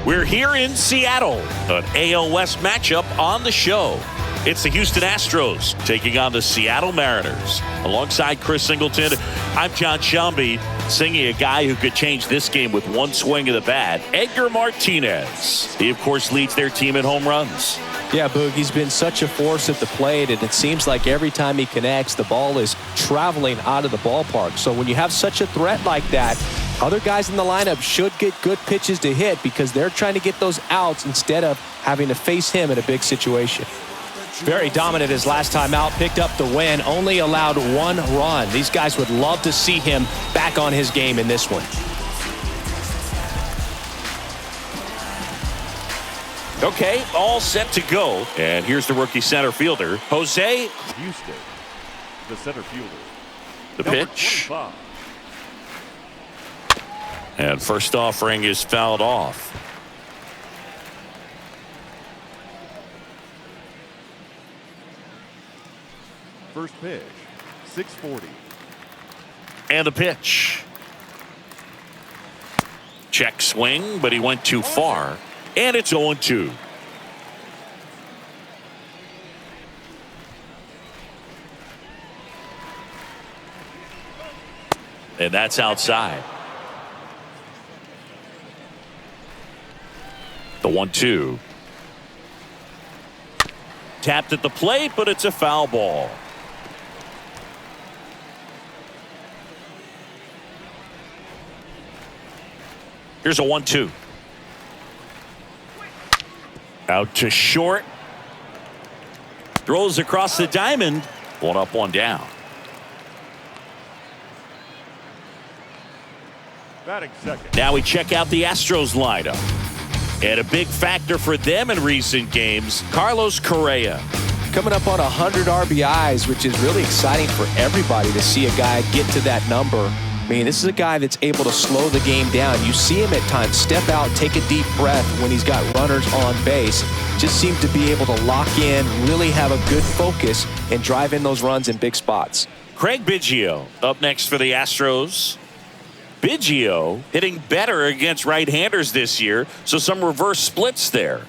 We're here in Seattle, an AL West matchup on the show. It's the Houston Astros taking on the Seattle Mariners. Alongside Chris Singleton, I'm John Shelby, singing a guy who could change this game with one swing of the bat, Edgar Martinez. He, of course, leads their team in home runs. Yeah, Boog, he's been such a force at the plate, and it seems like every time he connects, the ball is traveling out of the ballpark. So when you have such a threat like that, other guys in the lineup should get good pitches to hit because they're trying to get those outs instead of having to face him in a big situation. Very dominant his last time out, picked up the win, only allowed one run. These guys would love to see him back on his game in this one. Okay, all set to go. And here's the rookie center fielder, Jose Houston, the center fielder. The pitch. And first offering is fouled off. First pitch, 640. And the pitch. Check swing, but he went too far. And it's 0-2. And that's outside. The 1-2. Tapped at the plate, but it's a foul ball. Here's a 1-2. Out to short. Throws across the diamond. One up, one down. Batting second. Now we check out the Astros lineup. And a big factor for them in recent games, Carlos Correa. Coming up on 100 RBIs, which is really exciting for everybody to see a guy get to that number. I mean, this is a guy that's able to slow the game down. You see him at times step out, take a deep breath when he's got runners on base. Just seems to be able to lock in, really have a good focus, and drive in those runs in big spots. Craig Biggio up next for the Astros. Biggio hitting better against right-handers this year, so some reverse splits there.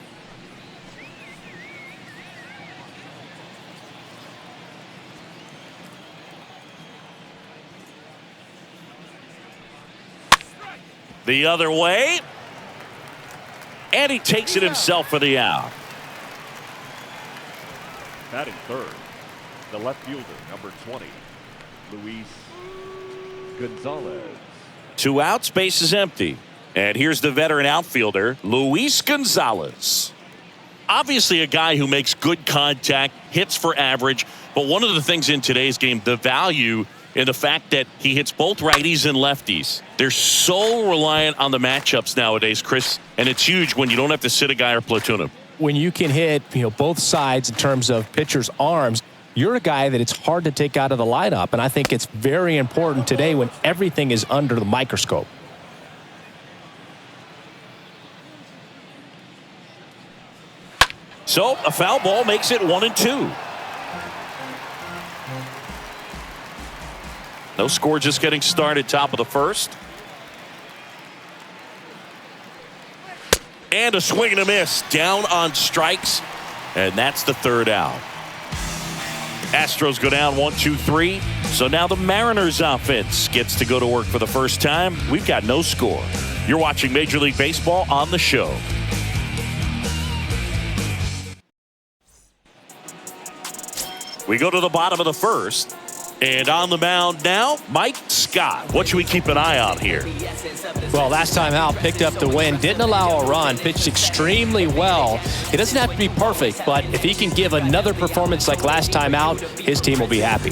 The other way. And he takes it himself for the out. Batting third, the left fielder, number 20, Luis Gonzalez. 2 outs, base is empty. And here's the veteran outfielder, Luis Gonzalez. Obviously a guy who makes good contact, hits for average, but one of the things in today's game, the value in the fact that he hits both righties and lefties. They're so reliant on the matchups nowadays, Chris, and it's huge when you don't have to sit a guy or platoon him. When you can hit, both sides in terms of pitchers' arms, you're a guy that it's hard to take out of the lineup, and I think it's very important today when everything is under the microscope. So a foul ball makes it 1-2. No score, just getting started, top of the first. And a swing and a miss, down on strikes, and that's the third out. Astros go down 1-2-3. So now the Mariners offense gets to go to work for the first time. We've got no score. You're watching Major League Baseball on the show. We go to the bottom of the first. And on the mound now, Mike Scott. What should we keep an eye on here? Well, last time out, picked up the win, didn't allow a run, pitched extremely well. It doesn't have to be perfect, but if he can give another performance like last time out, his team will be happy.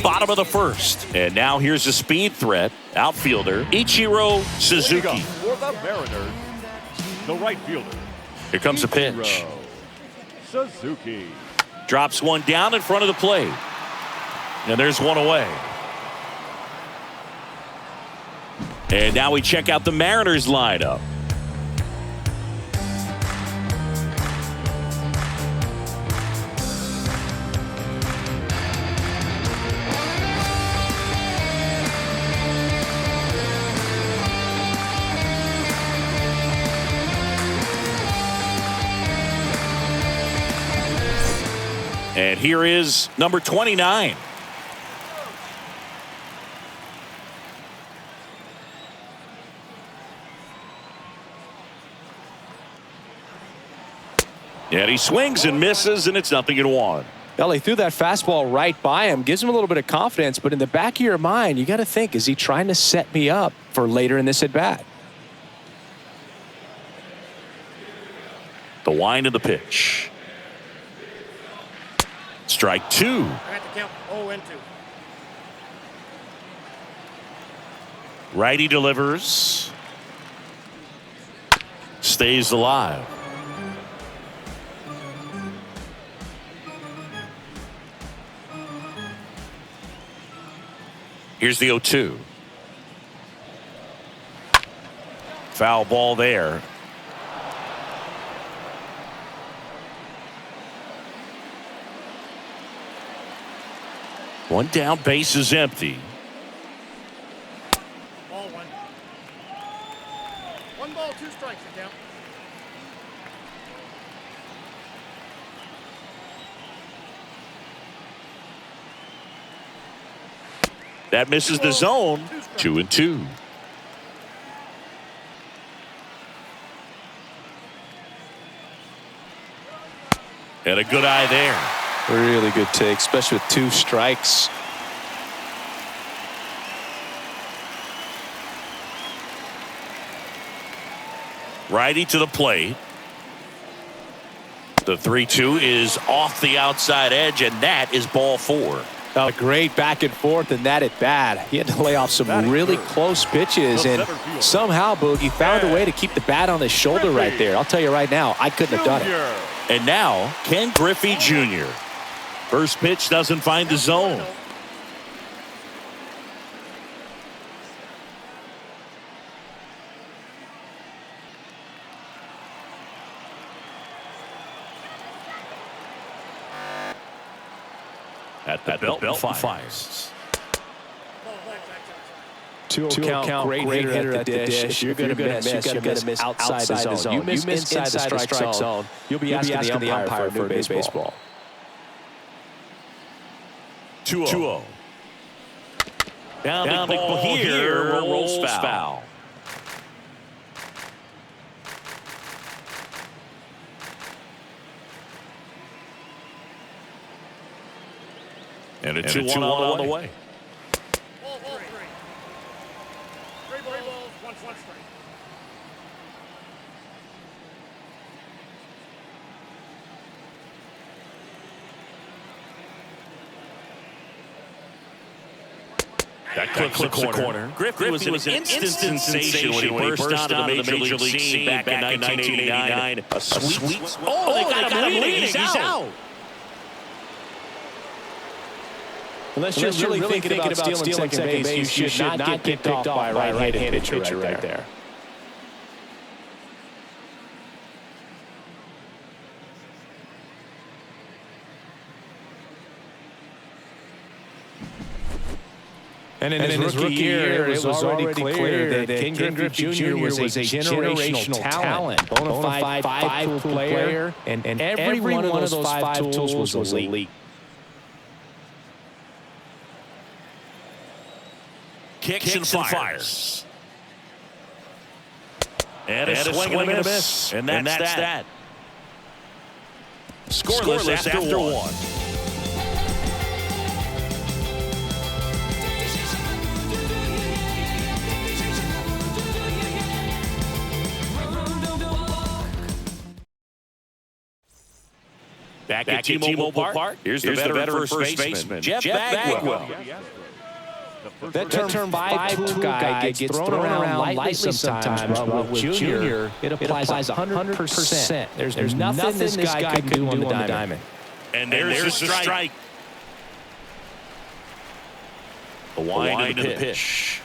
Bottom of the first. And now here's a speed threat. Outfielder, Ichiro Suzuki. For the Mariners, the right fielder. Here comes the pitch. Suzuki. Drops one down in front of the plate. And there's one away. And now we check out the Mariners lineup. And here is number 29. And he swings and misses, and it's 0-1. Well, he threw that fastball right by him. Gives him a little bit of confidence, but in the back of your mind, you got to think, is he trying to set me up for later in this at-bat? The wind of the pitch. Strike 2. I got the count 0-2. Righty delivers. Stays alive. Here's the 0-2. Foul ball there. One down, base is empty. Ball 1. 1 ball, 2 strikes, the count. That misses the zone. 2-2. And a good eye there. Really good take, especially with 2 strikes. Righty to the plate. The 3-2 is off the outside edge, and that is ball 4. A great back and forth in that at bat. He had to lay off some really close pitches, and somehow Boogie found a way to keep the bat on his shoulder right there. I'll tell you right now, I couldn't have done it. And now Ken Griffey Jr. First pitch doesn't find the zone. At the belt fires. 2-0 count, great hitter at the dish. If you're going to miss, you got to miss outside the zone. You miss inside the strike zone, you'll be asking the umpire for a new baseball. 2-0. Down the ball here, rolls foul. And a 2-1 on the way. Ball 3. 3 balls, 1 strike. That clips the corner. Griffey was an instant sensation when he burst out of the major league scene back in 1989. A sweet. Oh, they got him leading. He's out. Unless you're really thinking about stealing second base, you should not get picked off by a right-handed pitcher right there. And in his rookie year, it was already clear that Ken Griffey Jr. was a generational talent, bona fide five-tool player, and every one of those 5 tools was elite. Kicks and fires. And a swing and a miss. And that's that. Scoreless after 1. Back at T-Mobile Park. Here's the veteran first baseman, Jeff Bagwell. That term 5-tool guy gets thrown around lightly sometimes, but with Junior, it applies 100%. There's nothing this guy can do on the diamond. And there's the strike. The wind of the pitch.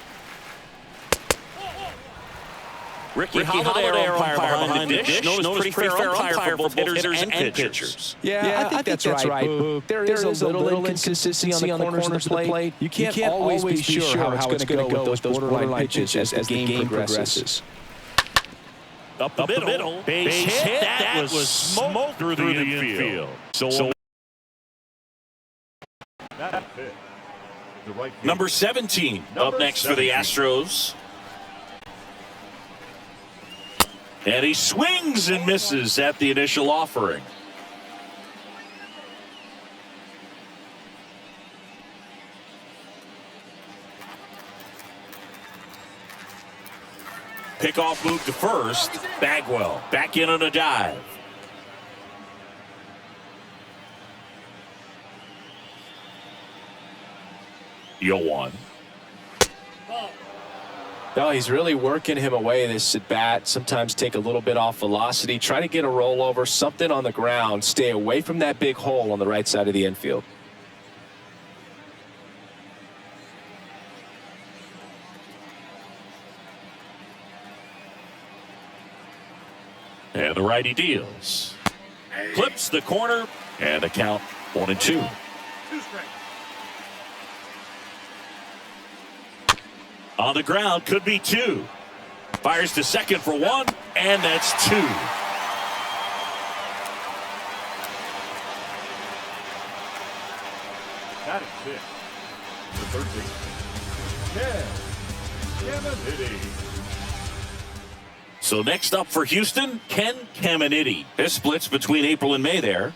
Ricky Holiday, umpire behind the dish, known as pretty fair umpire for both hitters and pitchers. Yeah, I think that's right, Boog. There is a little inconsistency on the corners of the plate. You can't always be sure how it's going to go with those borderline pitches as the game progresses. Up the middle, base hit. That was smoked through the infield. So fifth. The right fielder. Number 17 up Number next for the 17. Astros. And he swings and misses at the initial offering. Pickoff move to first. Bagwell back in on a dive. Yoan. No, he's really working him away this at bat. Sometimes take a little bit off velocity. Try to get a rollover, something on the ground. Stay away from that big hole on the right side of the infield. And the righty deals. Clips the corner, and the count 1-2. Two strikes. On the ground, could be 2. Fires to second for 1, and that's 2. Batting sixth. The third baseman, Ken Caminiti. So next up for Houston, Ken Caminiti. This splits between April and May there.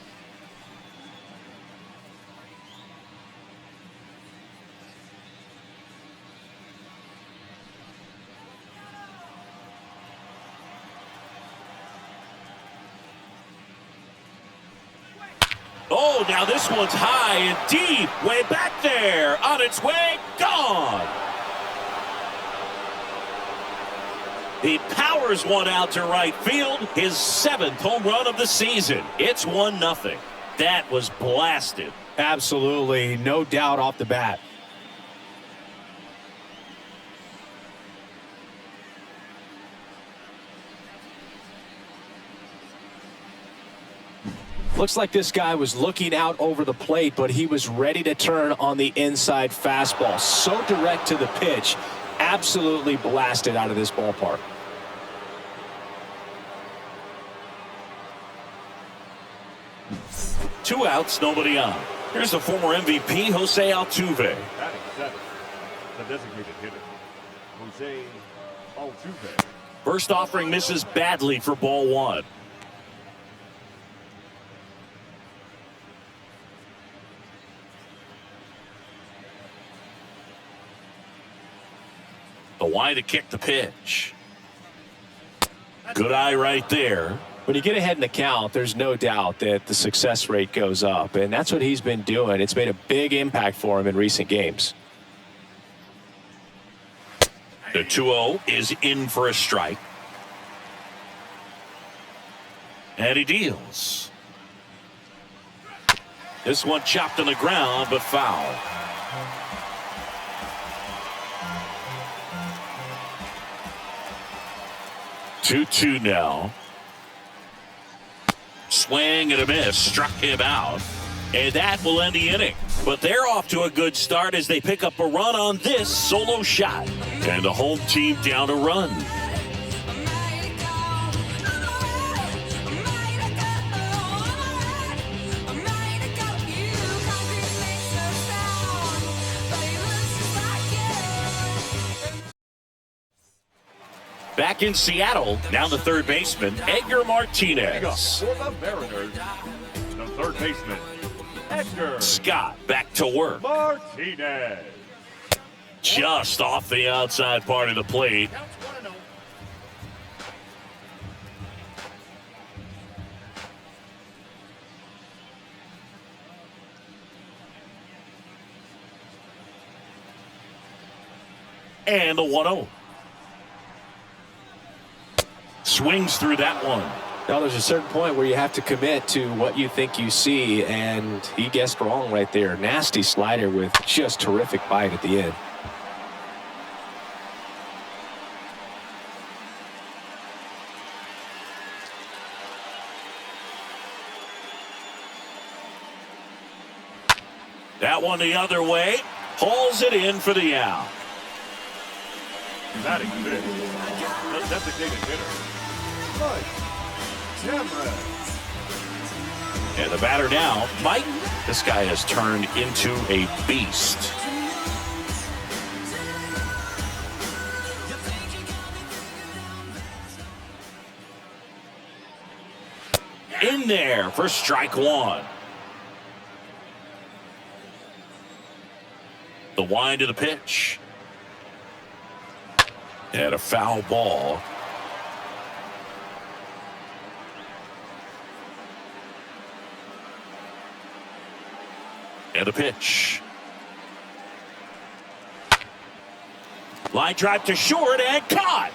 Oh, now this one's high and deep, way back there, on its way, gone. He powers one out to right field, his 7th home run of the season. It's 1-0. That was blasted. Absolutely, no doubt off the bat. Looks like this guy was looking out over the plate, but he was ready to turn on the inside fastball. So direct to the pitch, absolutely blasted out of this ballpark. Two outs, nobody on. Here's the former MVP, Jose Altuve. Batting seventh. The designated hitter, Jose Altuve. First offering misses badly for ball 1. The wide to kick the pitch. Good eye right there. When you get ahead in the count, there's no doubt that the success rate goes up, and that's what he's been doing. It's made a big impact for him in recent games. The 2-0 is in for a strike. And he deals. This one chopped on the ground, but foul. Two now. Swing and a miss, struck him out. And that will end the inning. But they're off to a good start as they pick up a run on this solo shot. And the home team down a run. Back in Seattle, now the third baseman, Edgar Martinez. For the Mariners, the third baseman, Edgar Scott back to work. Martinez. Just off the outside part of the plate. Counts 1-0. And the 1-0. Swings through that one. Now, there's a certain point where you have to commit to what you think you see, and he guessed wrong right there. Nasty slider with just terrific bite at the end. That one the other way. Hauls it in for the out. Batting fifth, the designated hitter, Mike Cameron. And the batter now, Mike. This guy has turned into a beast. In there for strike one. The wind of the pitch. And a foul ball. And a pitch. Line drive to short and caught.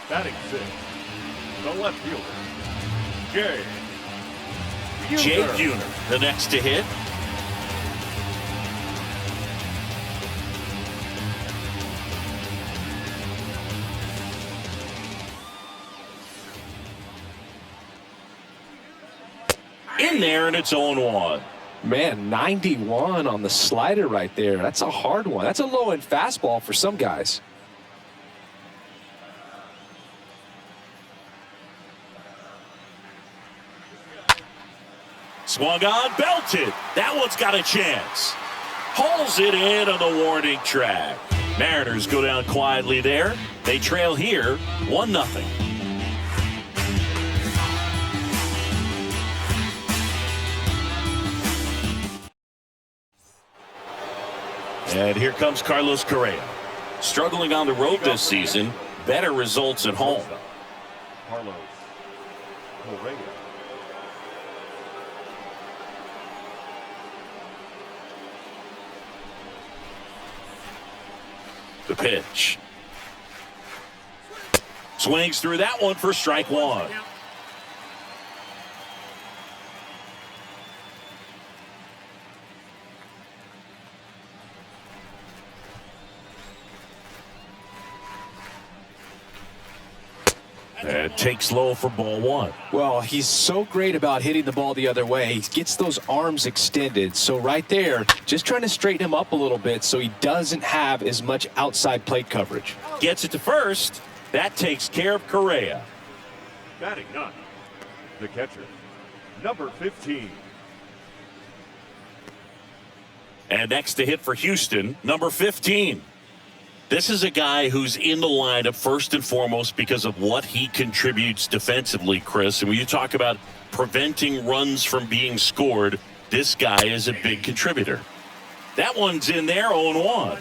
Batting six, the left fielder, Jay Buhner, the next to hit. In there, and it's 0-1. Man, 91 on the slider right there. That's a hard one. That's a low-end fastball for some guys. Swung on, belted. That one's got a chance. Hauls it in on the warning track. Mariners go down quietly there. They trail here 1-0. And here comes Carlos Correa. Struggling on the road this season. Better results at home. Carlos Correa. The pitch. Swings through that one for strike one. And takes low for ball one. Well, he's so great about hitting the ball the other way. He gets those arms extended. So right there, just trying to straighten him up a little bit so he doesn't have as much outside plate coverage. Gets it to first. That takes care of Correa. Batting none, the catcher, number 15. And next to hit for Houston, number 15. This is a guy who's in the lineup first and foremost because of what he contributes defensively, Chris. And when you talk about preventing runs from being scored, this guy is a big contributor. That one's in there, 0-1.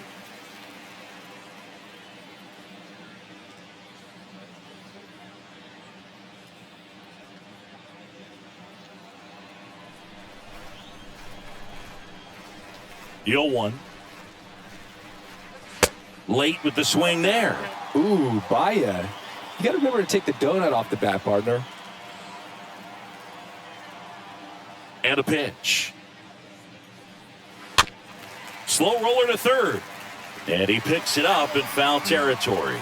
The 0-1. Late with the swing there. Ooh, Baya. You got to remember to take the donut off the bat, partner. And a pitch. Slow roller to third. And he picks it up in foul territory.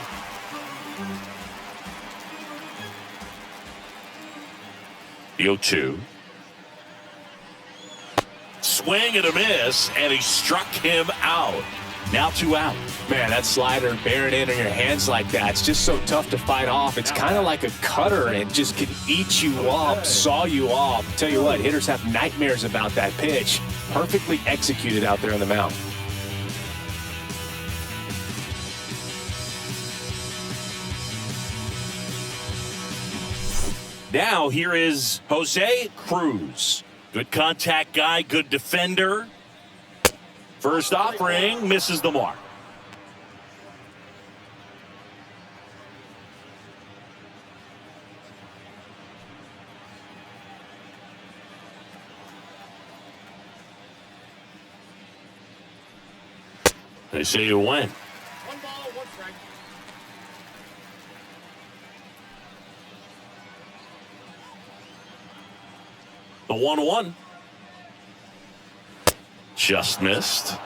The 0-2. Swing and a miss, and he struck him out. Now 2 out. Man, that slider bearing in on your hands like that, it's just so tough to fight off. It's kind of like a cutter and just can eat you up, saw you off. Tell you what, hitters have nightmares about that pitch. Perfectly executed out there on the mound. Now here is Jose Cruz. Good contact guy, good defender. First offering, misses the mark. They say you win. 1 ball, 1 strike. The 1-1. Just missed.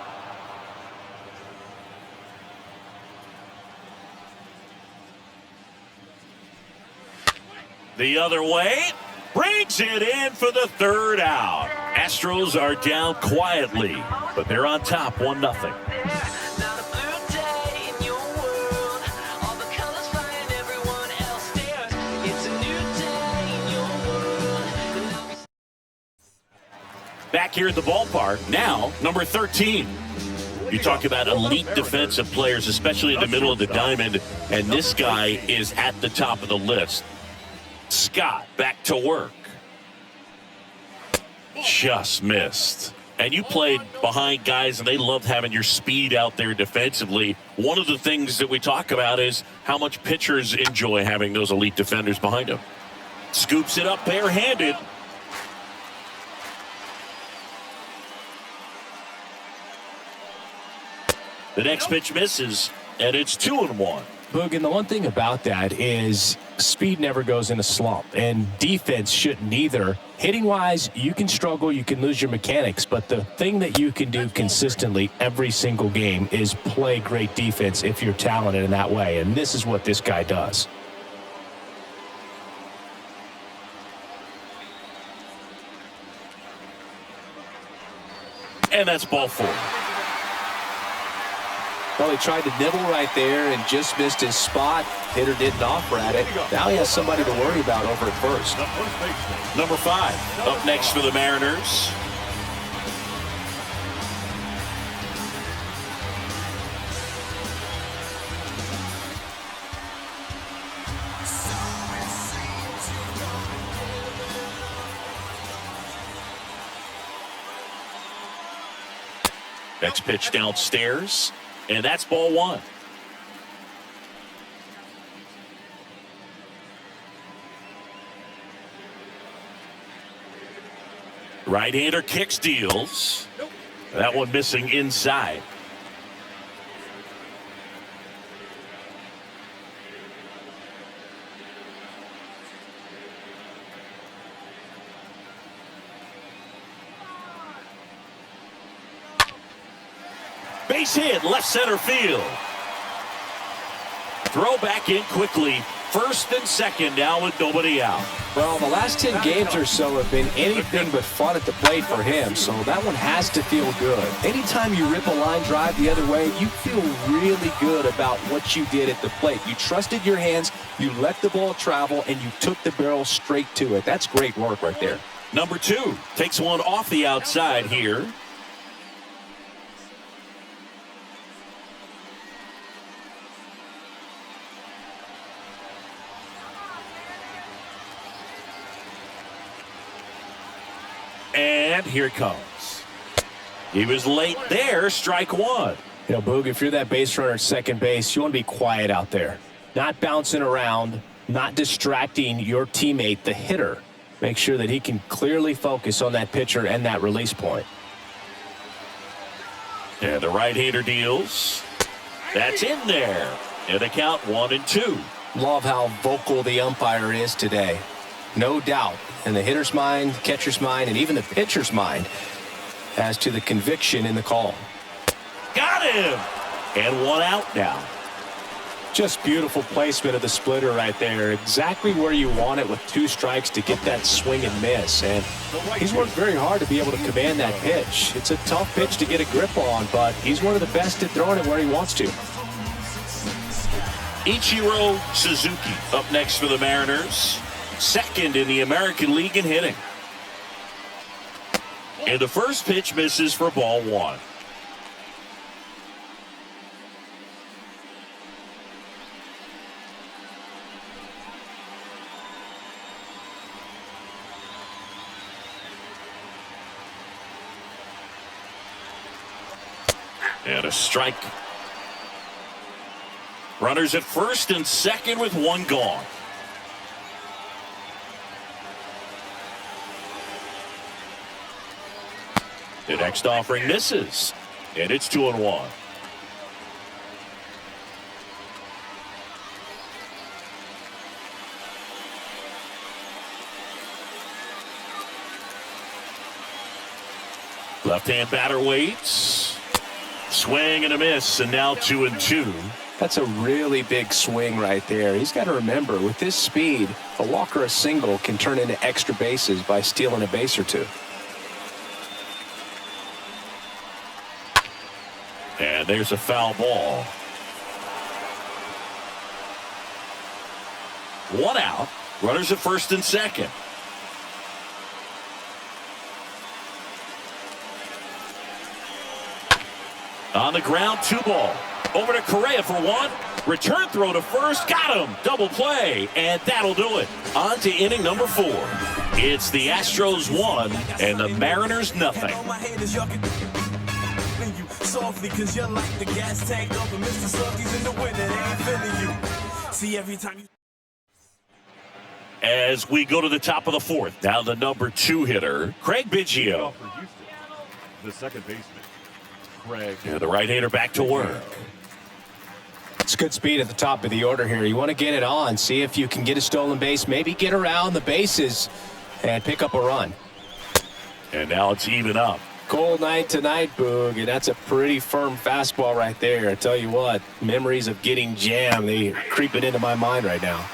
The other way. Brings it in for the 3rd out. Astros are down quietly, but they're on top 1-0. Back here at the ballpark, now number 13. You talk about elite defensive players, especially in the middle of the diamond, and this guy is at the top of the list. Scott back to work. Just missed. And you played behind guys, and they loved having your speed out there defensively. One of the things that we talk about is how much pitchers enjoy having those elite defenders behind them. Scoops it up barehanded. The next pitch misses, and it's 2-1. Boog, and the one thing about that is speed never goes in a slump, and defense shouldn't either. Hitting-wise, you can struggle, you can lose your mechanics, but the thing that you can do consistently every single game is play great defense if you're talented in that way, and this is what this guy does. And that's ball 4. Well, he tried to nibble right there and just missed his spot. Hitter didn't offer at it. Now he has somebody to worry about over at first. Number 5, up next for the Mariners. Next pitch downstairs. And that's ball 1. Right-hander kicks, deals. That one missing inside. Base hit, left center field. Throw back in quickly. First and second now with nobody out. Well, the last 10 games or so have been anything but fun at the plate for him, so that one has to feel good. Anytime you rip a line drive the other way, you feel really good about what you did at the plate. You trusted your hands, you let the ball travel, and you took the barrel straight to it. That's great work right there. Number 2 takes one off the outside here. And here it comes. He was late there, strike 1. You know, Boog, if you're that base runner at second base, you want to be quiet out there. Not bouncing around, not distracting your teammate, the hitter. Make sure that he can clearly focus on that pitcher and that release point. And the right-hander deals. That's in there. And the count 1-2. Love how vocal the umpire is today. No doubt in the hitter's mind, catcher's mind, and even the pitcher's mind as to the conviction in the call. Got him! And one out now. Just beautiful placement of the splitter right there. Exactly where you want it with 2 strikes to get that swing and miss. And he's worked very hard to be able to command that pitch. It's a tough pitch to get a grip on, but he's one of the best at throwing it where he wants to. Ichiro Suzuki up next for the Mariners. Second in the American League in hitting. And the first pitch misses for ball 1. And a strike. Runners at first and second with 1 gone. The next offering misses, and it's 2-1. Left-hand batter waits. Swing and a miss, and now 2-2. That's a really big swing right there. He's got to remember, with this speed, a walk or a single can turn into extra bases by stealing a base or 2. And there's a foul ball. 1 out. Runners at first and second. On the ground, 2 ball. Over to Correa for 1. Return throw to first. Got him. Double play. And that'll do it. On to inning number 4. It's the Astros 1 and the Mariners nothing. Softly, cause you're like the gas tank up and Mr. Sluggy's in the winter. They ain't feeling you. See, every time you... As we go to the top of the 4th, now the number 2 hitter, Craig Biggio. For Houston, the second baseman, Craig. Yeah, the right-hander back to work. It's good speed at the top of the order here. You want to get it on, see if you can get a stolen base, maybe get around the bases and pick up a run. And now it's even up. Cold night tonight, Boog, and that's a pretty firm fastball right there. I tell you what, memories of getting jammed, they are creeping into my mind right now.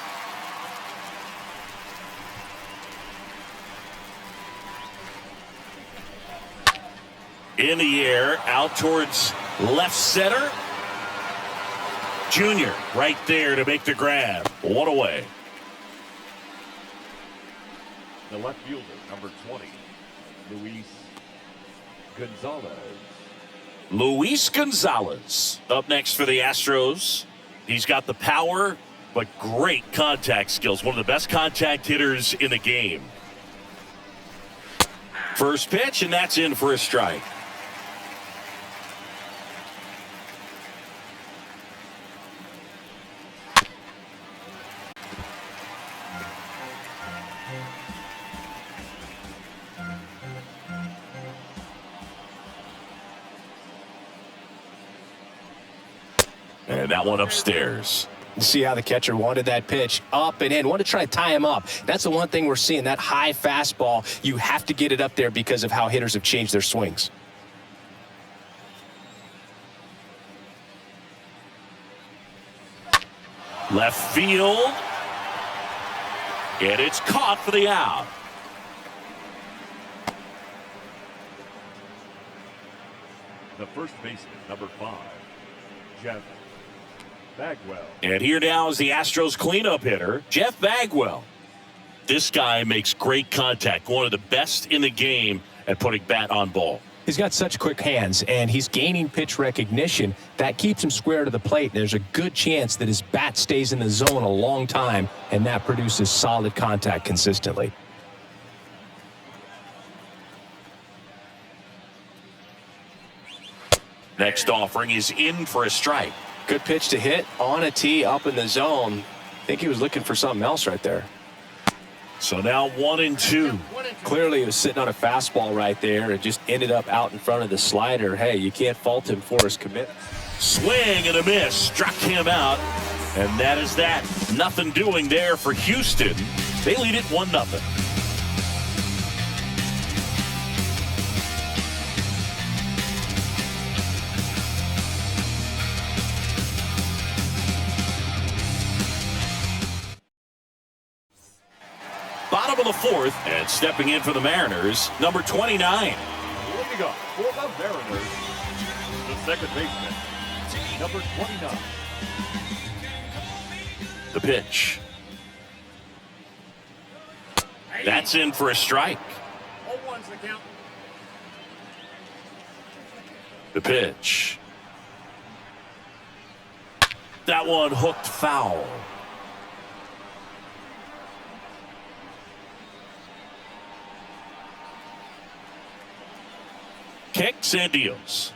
In the air, out towards left center. Junior right there to make the grab. 1 away. The left fielder, number 20, Luis Gonzalez up next for the Astros. He's got the power, but great contact skills. One of the best contact hitters in the game. First pitch, and that's in for a strike. And that one upstairs. See how the catcher wanted that pitch up and in. Want to try to tie him up. That's the one thing we're seeing, that high fastball. You have to get it up there because of how hitters have changed their swings. Left field. And it's caught for the out. The first baseman, number 5, Jeff Bagwell. And here now is the Astros cleanup hitter, Jeff Bagwell. This guy makes great contact, one of the best in the game at putting bat on ball. He's got such quick hands, and he's gaining pitch recognition. That keeps him square to the plate. There's a good chance that his bat stays in the zone a long time, and that produces solid contact consistently. Next offering is in for a strike. Good pitch to hit on a tee up in the zone. I think he was looking for something else right there. So now 1-2. Clearly he was sitting on a fastball right there and just ended up out in front of the slider. Hey, you can't fault him for his commitment. Swing and a miss. Struck him out. And that is that. Nothing doing there for Houston. They lead it 1-0. Bottom of the 4th, and stepping in for the Mariners, number 29. Looking up for the Mariners, the second baseman, number 29. The pitch. That's in for a strike. 0-1's the count. The pitch. That one hooked foul. Kicks and deals.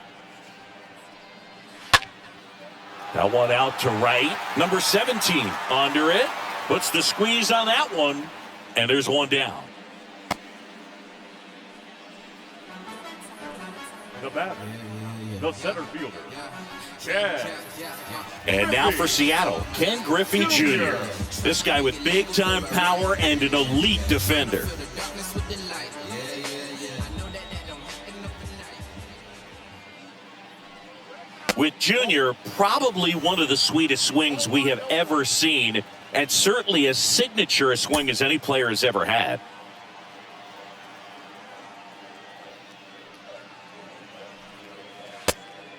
That one out to right. Number 17 under it. Puts the squeeze on that one. And there's one down. The batter, the center fielder, Chad. And now for Seattle, Ken Griffey Jr. This guy with big-time power and an elite defender. With Junior, probably one of the sweetest swings we have ever seen, and certainly as signature a swing as any player has ever had.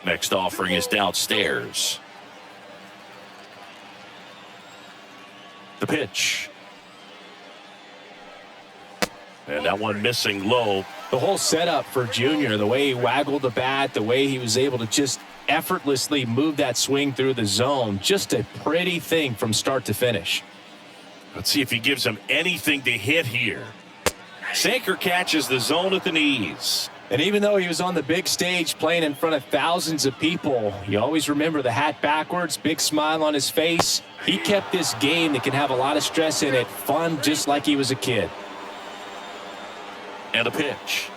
Next offering is downstairs. The pitch. And that one missing low. The whole setup for Junior, the way he waggled the bat, the way he was able to just effortlessly moved that swing through the zone. Just a pretty thing from start to finish. Let's see if he gives him anything to hit here. Sinker catches the zone at the knees. And even though he was on the big stage playing in front of thousands of people, you always remember the hat backwards, big smile on his face. He kept this game that can have a lot of stress in it fun, just like he was a kid. And a pitch.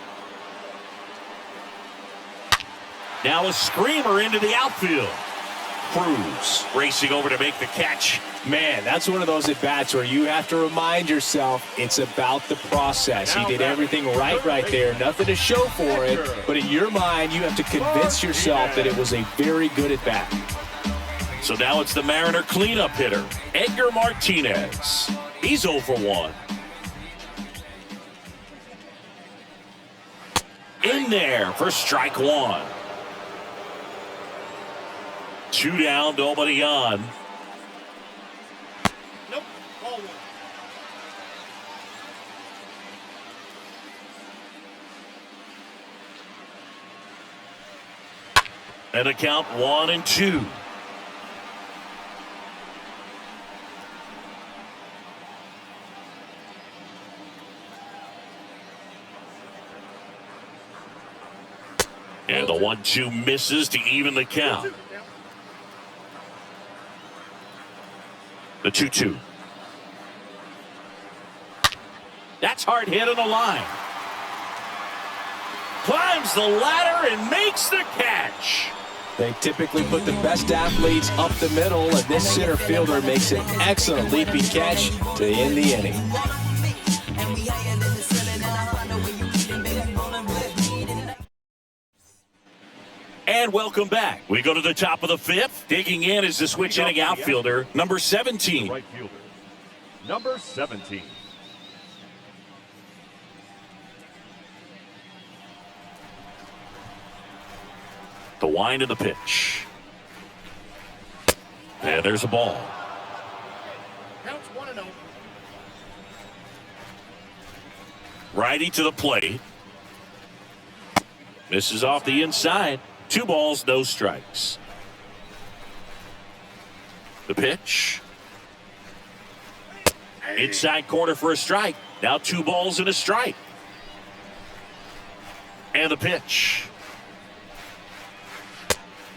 Now a screamer into the outfield. Cruz racing over to make the catch. Man, that's one of those at-bats where you have to remind yourself it's about the process. He did everything right there. Nothing to show for it. But in your mind, you have to convince yourself that it was a very good at-bat. So now it's the Mariner cleanup hitter, Edgar Martinez. He's 0 for 1. In there for strike 1. 2 down, nobody on. Nope. Ball 1. And a count 1-2. And the 1-2 misses to even the count. The 2-2. That's hard hit on the line. Climbs the ladder and makes the catch. They typically put the best athletes up the middle, and this center fielder makes an excellent leaping catch to end the inning. And welcome back. We go to the top of the 5th. Digging in is the switch inning outfielder, number 17. Right fielder, number 17. The wind of the pitch. And there's a ball. Counts 1-0. Righty to the plate. Misses off the inside. 2 balls, no strikes. The pitch. Inside corner for a strike. Now 2 balls and a strike. And the pitch.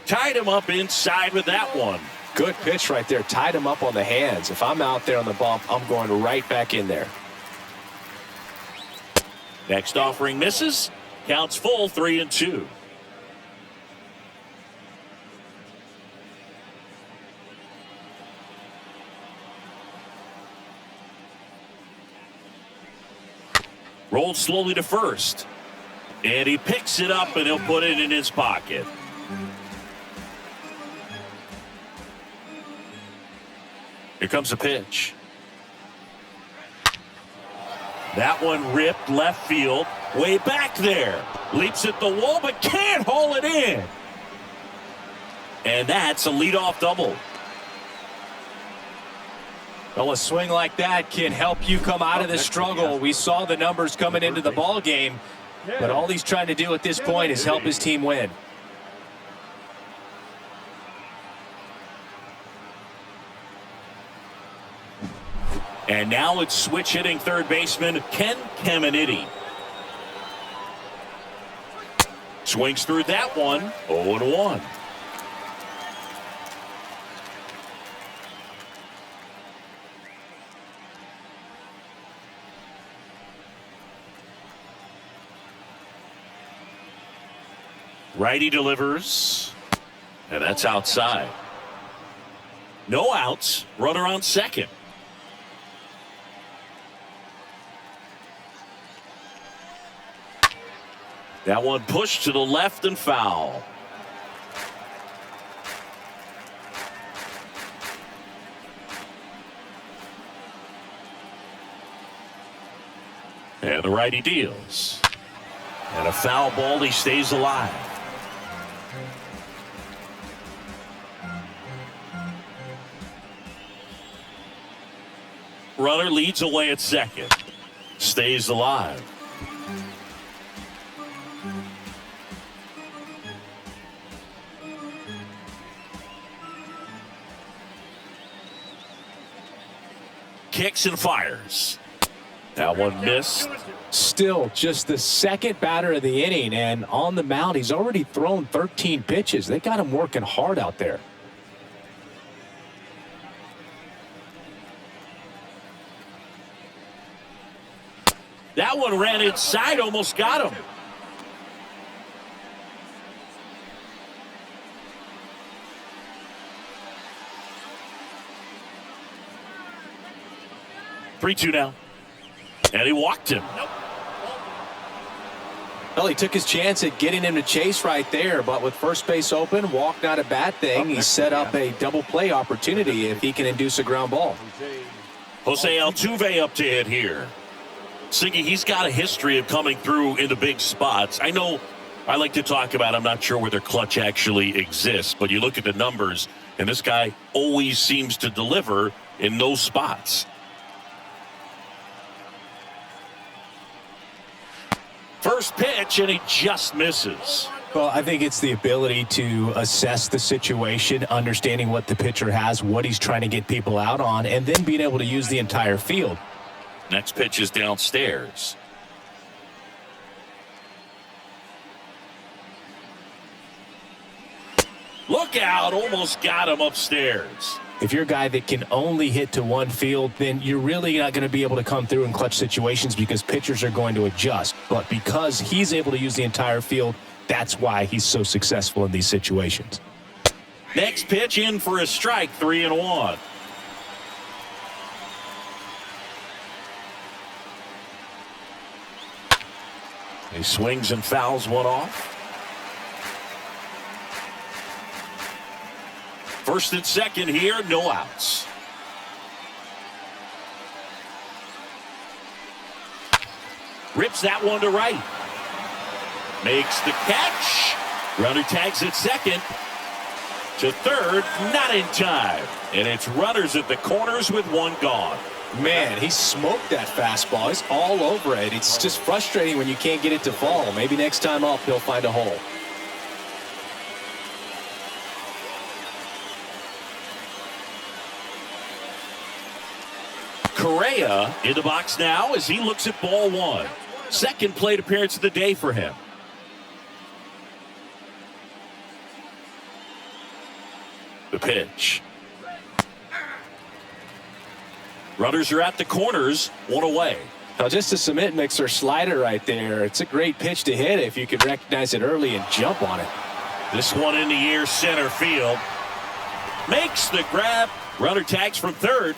Tied him up inside with that one. Good pitch right there. Tied him up on the hands. If I'm out there on the bump, I'm going right back in there. Next offering misses. Counts full, 3-2. Rolled slowly to first. And he picks it up and he'll put it in his pocket. Here comes a pitch. That one ripped left field. Way back there. Leaps at the wall but can't haul it in. And that's a leadoff double. Well, a swing like that can help you come out of the struggle. We saw the numbers coming into the ball game, but all he's trying to do at this point is help his team win. And now it's switch hitting third baseman Ken Caminiti. Swings through that one. 0-1. Righty delivers. And that's outside. No outs. Runner on second. That one pushed to the left and foul. And the righty deals. And a foul ball, he stays alive. Runner leads away at second. Stays alive. kicks and fires. That one missed. Still just the second batter of the inning, and on the mound, he's already thrown 13 pitches. They got him working hard out there. That one ran inside, almost got him. Three-two now. And he walked him. Well, he took his chance at getting him to chase right there, but with first base open, walk not a bad thing. He set up a double play opportunity if he can induce a ground ball. Jose Altuve up to hit here. Siggy, he's got a history of coming through into big spots. I know I like to talk about, I'm not sure whether clutch actually exists, but you look at the numbers, and this guy always seems to deliver in those spots. First pitch, and he just misses. Well, I think it's the ability to assess the situation, understanding what the pitcher has, what he's trying to get people out on, and then being able to use the entire field. Next pitch is downstairs. Look out, almost got him upstairs. If you're a guy that can only hit to one field, then you're really not going to be able to come through in clutch situations because pitchers are going to adjust. But because he's able to use the entire field, that's why he's so successful in these situations. Next pitch in for a strike, 3-1. He swings and fouls one off. First and second here, no outs. Rips that one to right. Makes the catch. Runner tags at second. To third, not in time. And it's runners at the corners with one gone. Man, he smoked that fastball. He's all over it. It's just frustrating when you can't get it to fall. Maybe next time up, he'll find a hole. Correa in the box now as he looks at ball one. Second plate appearance of the day for him. The pitch. Runners are at the corners, one away. Now just a cement mixer slider right there. It's a great pitch to hit if you can recognize it early and jump on it. This one in the air, center field. Makes the grab. Runner tags from third.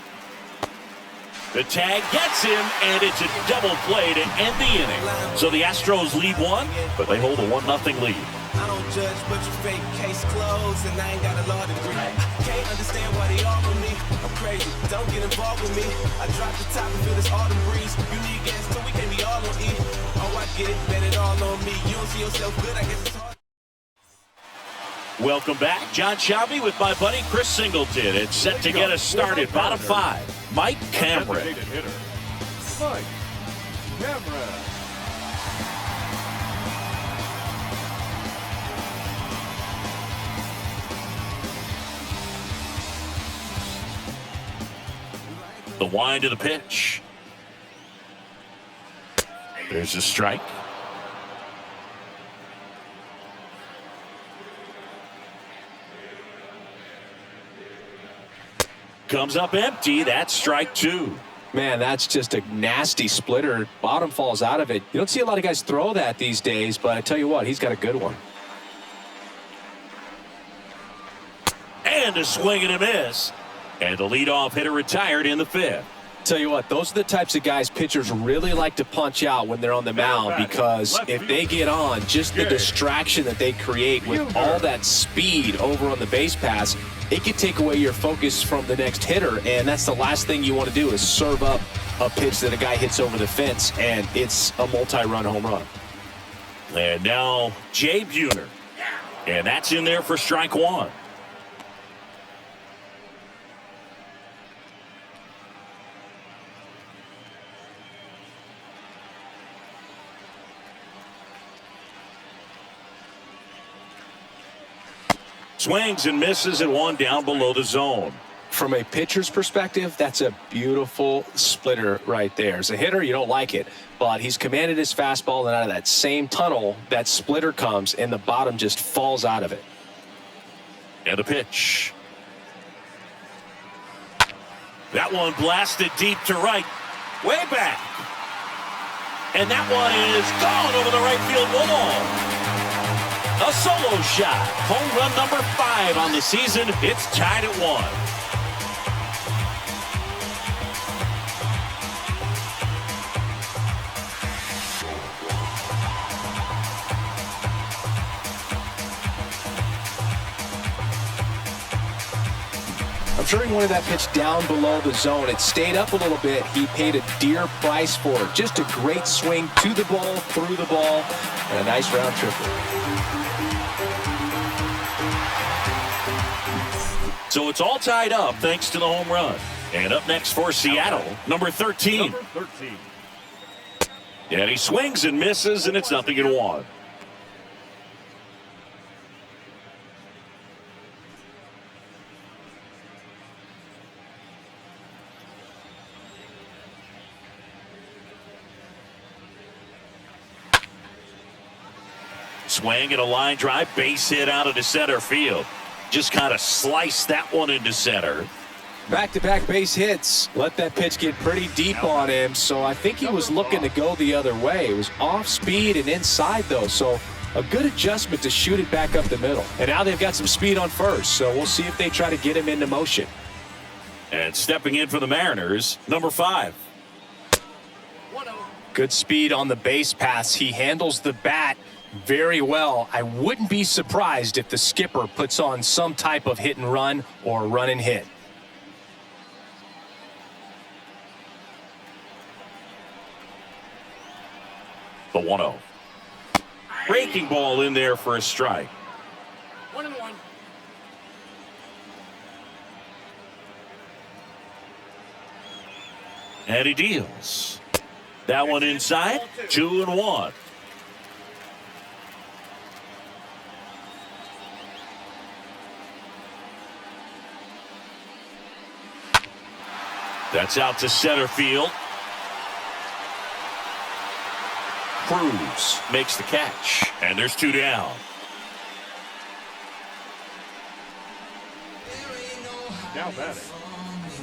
The tag gets him, and it's a double play to end the inning. So the Astros lead one, but they hold a 1-0 lead. I don't judge, but you fake case closed, and I ain't got a law degree. Can't understand why they all on me. I'm crazy, don't get involved with me. I drop the top and feel this autumn breeze. You need gas, so we can be all on E. Oh, I get it, bet it all on me. You don't see yourself good, I guess it's hard. Welcome back. John Shelby with my buddy Chris Singleton. It's set to get us started. Bottom five, Mike Cameron. Designated hitter, Mike Cameron. The wind of the pitch. There's a strike. Comes up empty. That's strike two. Man, that's just a nasty splitter. Bottom falls out of it. You don't see a lot of guys throw that these days, but I tell you what, he's got a good one. And a swing and a miss. And the leadoff hitter retired in the fifth. Tell you what, those are the types of guys pitchers really like to punch out when they're on the mound, because if they get on, just the distraction that they create with all that speed over on the base pass, it can take away your focus from the next hitter, and that's the last thing you want to do is serve up a pitch that a guy hits over the fence, and it's a multi-run home run. And now Jay Buhner. And that's in there for strike one. Swings and misses, and one down below the zone. From a pitcher's perspective, that's a beautiful splitter right there. As a hitter, you don't like it, but he's commanded his fastball, and out of that same tunnel, that splitter comes, and the bottom just falls out of it. And a pitch. That one blasted deep to right, way back. And that one is gone over the right field wall. A solo shot. Home run number 5 on the season. It's tied at 1. I'm sure he wanted that pitch down below the zone. It stayed up a little bit. He paid a dear price for it. Just a great swing to the ball, through the ball, and a nice round triple. So it's all tied up thanks to the home run. And up next for Seattle, number 13. Number 13. And he swings and misses, and it's 0-1. Swing and a line drive, base hit out into center field. Just kind of sliced that one into center. Back-to-back base hits. Let that pitch get pretty deep on him, so I think he was looking to go the other way. It was off speed and inside, though, so a good adjustment to shoot it back up the middle. And now they've got some speed on first, so we'll see if they try to get him into motion. And stepping in for the Mariners, number 5. 1-0. Good speed on the base pass. He handles the bat very well. I wouldn't be surprised if the skipper puts on some type of hit and run or run and hit. The 1-0. Breaking ball in there for a strike. 1-1. And he deals. That one inside, 2-1. That's out to center field. Cruz makes the catch, and there's 2 down. Now batting,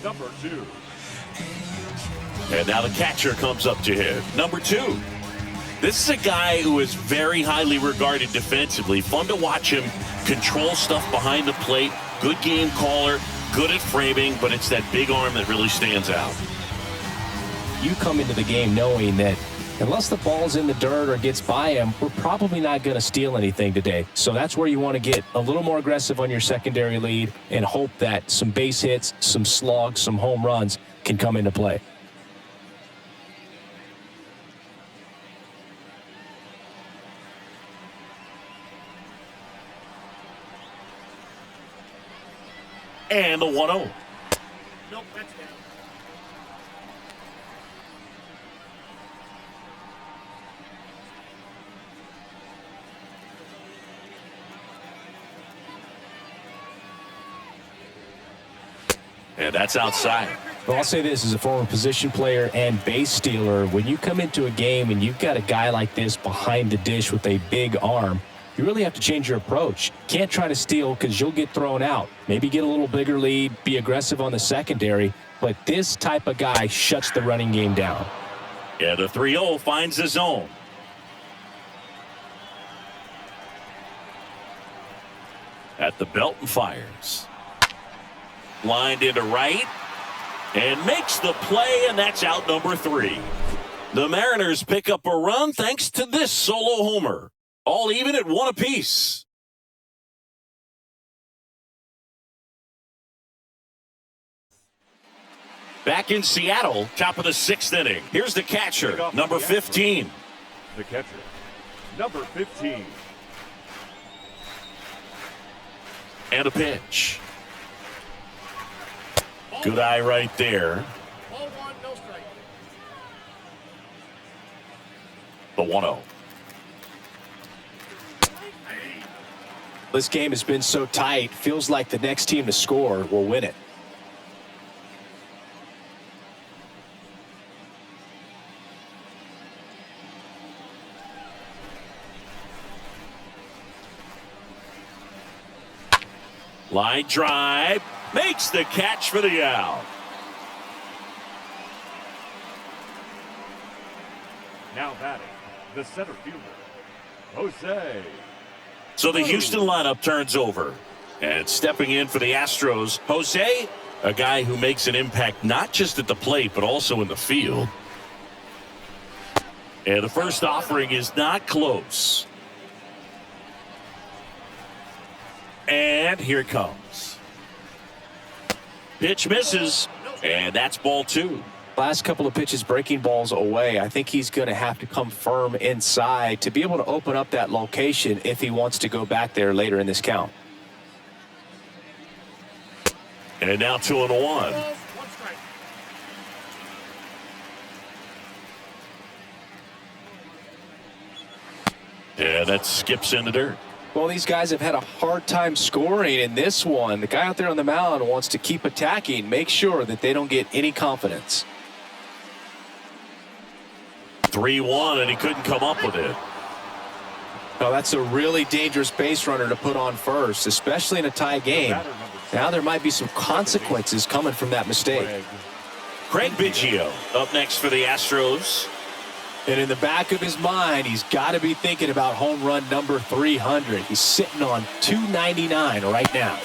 number 2. And now the catcher comes up to hit. Number 2. This is a guy who is very highly regarded defensively. Fun to watch him control stuff behind the plate. Good game caller, good at framing, but it's that big arm that really stands out. You come into the game knowing that unless the ball's in the dirt or gets by him, we're probably not going to steal anything today. So that's where you want to get a little more aggressive on your secondary lead and hope that some base hits, some slugs, some home runs can come into play. And the 1-0. Nope, that's down. And that's outside. Well, I'll say this as a former position player and base stealer, when you come into a game and you've got a guy like this behind the dish with a big arm, you really have to change your approach. Can't try to steal because you'll get thrown out. Maybe get a little bigger lead, be aggressive on the secondary, but this type of guy shuts the running game down. Yeah, the 3-0 finds the zone. At the belt and fires. Lined into right and makes the play, and that's out number 3. The Mariners pick up a run thanks to this solo homer. All even at 1 apiece. Back in Seattle, top of the 6th inning. Here's the catcher, number 15. The catcher, number 15. And a pitch. Good eye right there. Ball 1, no strike. The 1-0. This game has been so tight, feels like the next team to score will win it. Line drive. Makes the catch for the out. Now batting, the center fielder, Jose. So the Houston lineup turns over. And stepping in for the Astros, Jose, a guy who makes an impact not just at the plate, but also in the field. And the first offering is not close. And here it comes. Pitch misses, and that's ball 2. Last couple of pitches breaking balls away. I think he's going to have to come firm inside to be able to open up that location if he wants to go back there later in this count. And now 2-1. One strike. Yeah, that skips in the dirt. Well, these guys have had a hard time scoring in this one. The guy out there on the mound wants to keep attacking, make sure that they don't get any confidence. 3-1, and he couldn't come up with it. Now, that's a really dangerous base runner to put on first, especially in a tie game. Now there might be some consequences coming from that mistake. Craig Biggio up next for the Astros. And in the back of his mind, he's got to be thinking about home run number 300. He's sitting on 299 right now.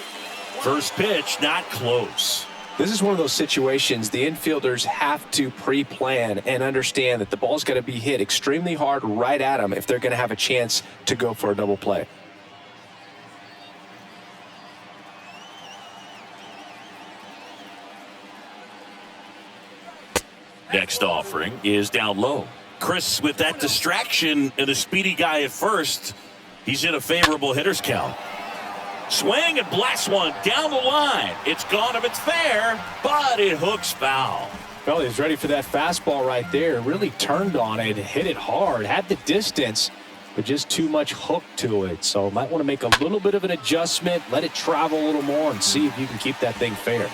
First pitch, not close. This is one of those situations the infielders have to pre-plan and understand that the ball's got to be hit extremely hard right at them if they're going to have a chance to go for a double play. Next offering is down low. Chris, with that distraction and a speedy guy at first, he's in a favorable hitter's count. Swing and blast one down the line. It's gone if it's fair, but it hooks foul. Well, he was ready for that fastball right there. Really turned on it, hit it hard, had the distance, but just too much hook to it. So might want to make a little bit of an adjustment, let it travel a little more, and see if you can keep that thing fair.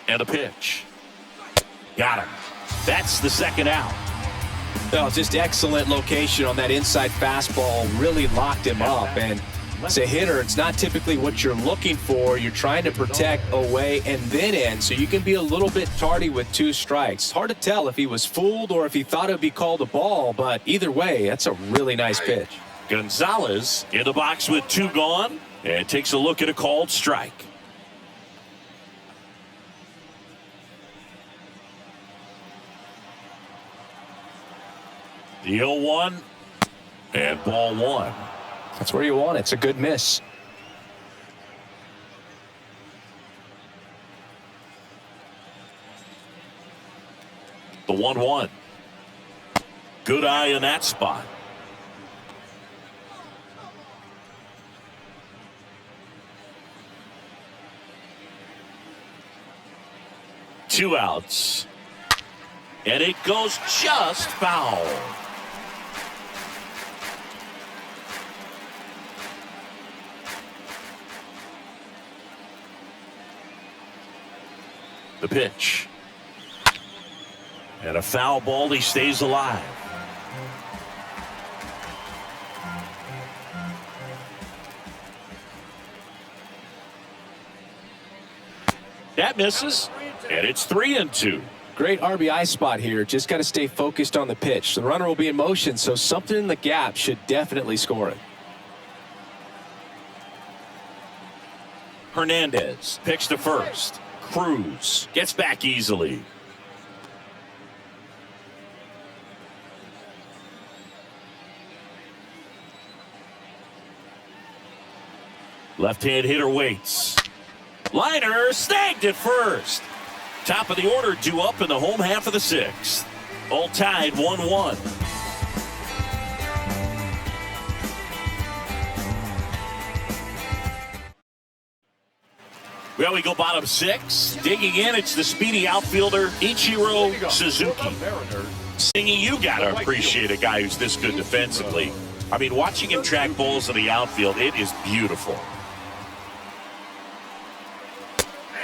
And a pitch. Got him. That's the second out. No, just excellent location on that inside fastball. Really locked him up. And as a hitter, it's not typically what you're looking for. You're trying to protect away and then in, so you can be a little bit tardy with 2 strikes. It's hard to tell if he was fooled or if he thought it would be called a ball, but either way, that's a really nice pitch. Gonzalez in the box with 2 gone and takes a look at a called strike. The 0-1 and ball 1. That's where you want it. It's a good miss. The 1-1. Good eye in that spot. Two outs. And it goes just foul. The pitch. And a foul ball. He stays alive. That misses. And it's 3-2. Great RBI spot here. Just got to stay focused on the pitch. The runner will be in motion, so something in the gap should definitely score it. Hernandez picks to first. Cruz gets back easily. Left-hand hitter waits. Liner snagged at first. Top of the order due up in the home half of the 6th. All tied 1-1. Well, we go bottom 6. Digging in, it's the speedy outfielder, Ichiro Suzuki. Singing, you got to appreciate a guy who's this good defensively. I mean, watching him track balls in the outfield, it is beautiful.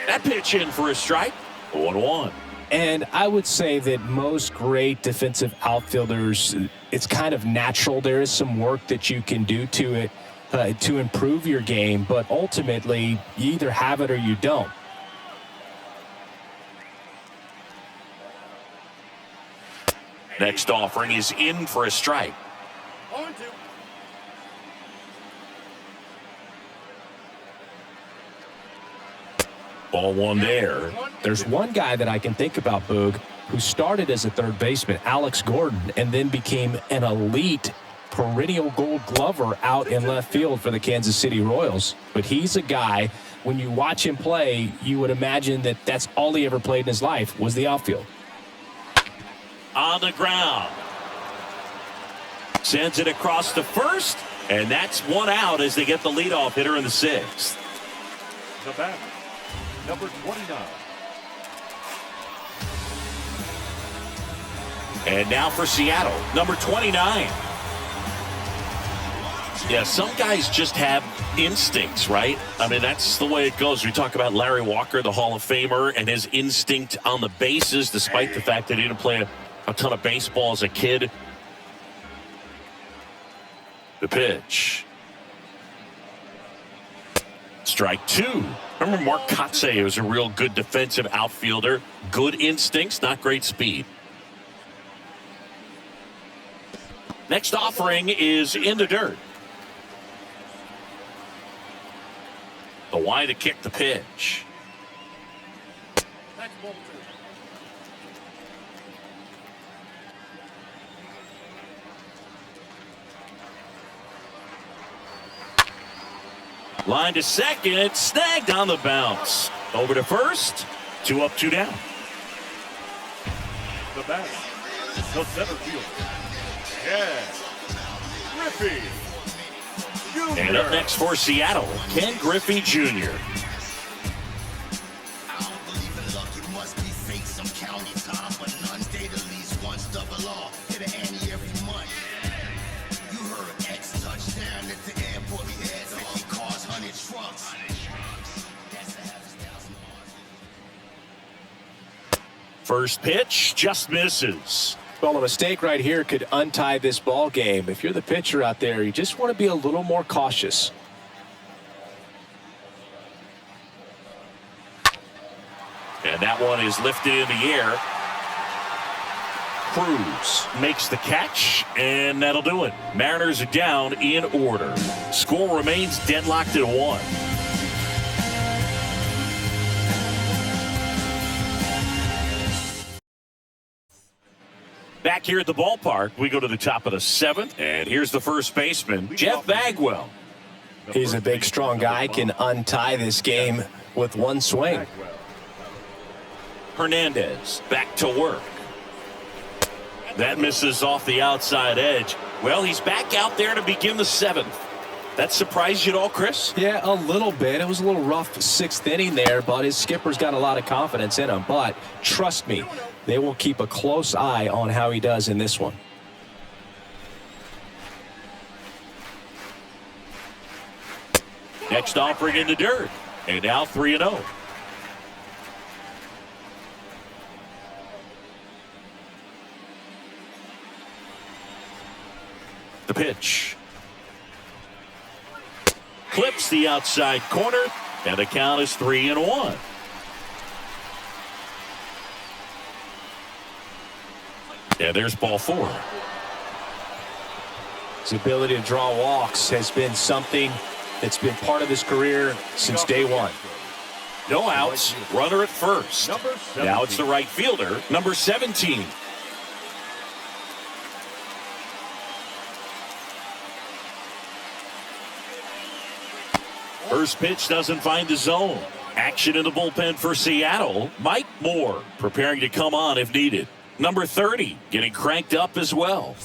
That pitch in for a strike. 1-1. And I would say that most great defensive outfielders, it's kind of natural. There is some work that you can do to it to improve your game, but ultimately you either have it or you don't. Next offering is in for a strike. 0-2. Ball one there. There's one guy that I can think about, Boog, who started as a third baseman, Alex Gordon, and then became an elite perennial gold glover out in left field for the Kansas City Royals. But he's a guy, when you watch him play, you would imagine that that's all he ever played in his life was the outfield. On the ground. Sends it across to first, and that's one out as they get the leadoff hitter in the sixth. The batter, number 29. And now for Seattle, number 29. Yeah, some guys just have instincts, right? I mean, that's the way it goes. We talk about Larry Walker, the Hall of Famer, and his instinct on the bases, despite the fact that he didn't play a ton of baseball as a kid. The pitch. Strike two. Remember Mark Kotsay was a real good defensive outfielder. Good instincts, not great speed. Next offering is in the dirt. The wide to kick the pitch. That's ball 2. Line to second, snagged on the bounce. Over to first, 2 up, 2 down. The batter, the center fielder. Yes, Griffey Jr. And up next for Seattle, Ken Griffey Jr. First pitch just misses. Well, a mistake right here could untie this ball game. If you're the pitcher out there, you just want to be a little more cautious. And that one is lifted in the air. Cruz makes the catch, and that'll do it. Mariners are down in order. Score remains deadlocked at 1. Back here at the ballpark, we go to the top of the 7th, and here's the first baseman, Jeff Bagwell. He's a big, strong guy, can untie this game with one swing. Hernandez back to work. That misses off the outside edge. Well, he's back out there to begin the 7th. That surprised you at all, Chris? Yeah, a little bit. It was a little rough 6th inning there, but his skipper's got a lot of confidence in him. But trust me, they will keep a close eye on how he does in this one. Next offering in the dirt. And now 3-0. The pitch. Clips the outside corner, and the count is 3-1. And there's ball 4. His ability to draw walks has been something that's been part of his career since day one. No outs, runner at first. Now it's the right fielder, number 17. First pitch doesn't find the zone. Action in the bullpen for Seattle. Mike Moore preparing to come on if needed. Number 30 getting cranked up as well.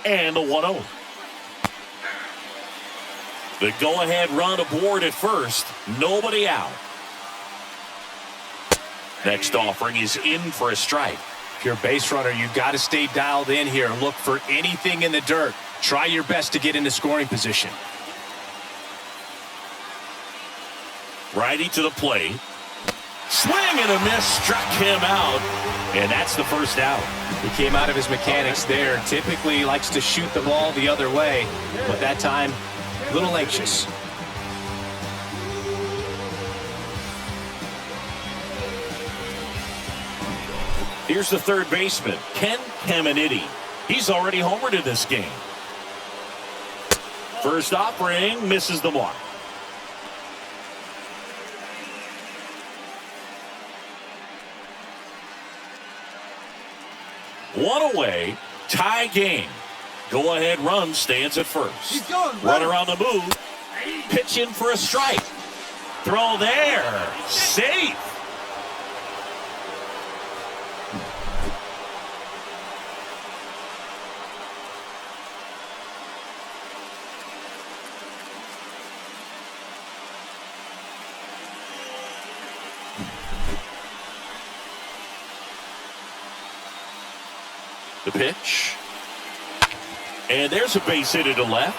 And the 1-0. The go-ahead run aboard at first. Nobody out. Next offering is in for a strike. If you're a base runner, you've got to stay dialed in here. Look for anything in the dirt. Try your best to get into scoring position. Righty to the plate. Swing and a miss, struck him out, and that's the first out. He came out of his mechanics there. Typically he likes to shoot the ball the other way, but that time, a little anxious. Here's the third baseman, Ken Caminiti. He's already homered in this game. First offering misses the mark. One away, tie game. Go ahead run stands at first. Runner on the move. Pitch in for a strike. Throw there. Safe. The pitch. And there's a base hit to left.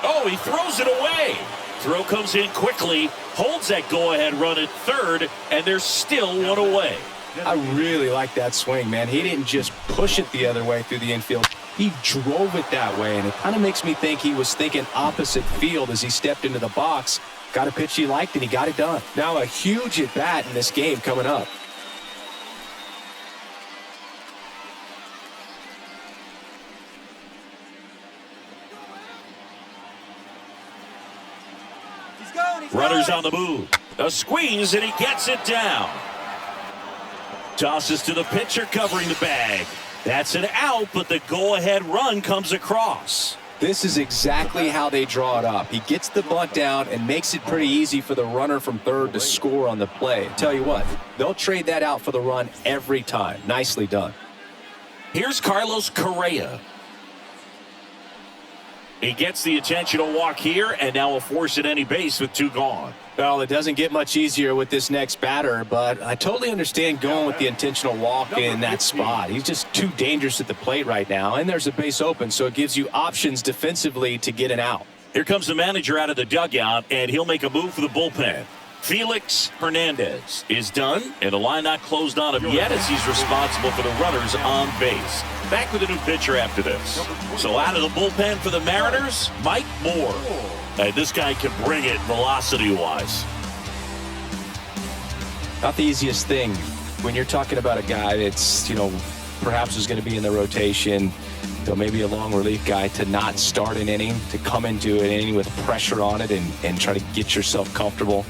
Oh, he throws it away. Throw comes in quickly, holds that go-ahead run at third, and there's still one away. I really like that swing, man. He didn't just push it the other way through the infield. He drove it that way, and it kind of makes me think he was thinking opposite field as he stepped into the box. Got a pitch he liked, and he got it done. Now a huge at-bat in this game coming up. Runners on the move. A squeeze, and he gets it down. Tosses to the pitcher covering the bag. That's an out, but the go-ahead run comes across. This is exactly how they draw it up. He gets the bunt down and makes it pretty easy for the runner from third to score on the play. Tell you what, they'll trade that out for the run every time. Nicely done. Here's Carlos Correa. He gets the intentional walk here, and now a force at any base with two gone. Well, it doesn't get much easier with this next batter, but I totally understand going with the intentional walk in that spot. He's just too dangerous at the plate right now, and there's a base open, so it gives you options defensively to get an out. Here comes the manager out of the dugout, and he'll make a move for the bullpen. Felix Hernandez is done, and the line not closed on him yet as he's responsible for the runners on base. Back with a new pitcher after this. So out of the bullpen for the Mariners, Mike Moore. And this guy can bring it velocity-wise. Not the easiest thing when you're talking about a guy that's, perhaps is going to be in the rotation, maybe a long relief guy, to not start an inning, to come into an inning with pressure on it and try to get yourself comfortable.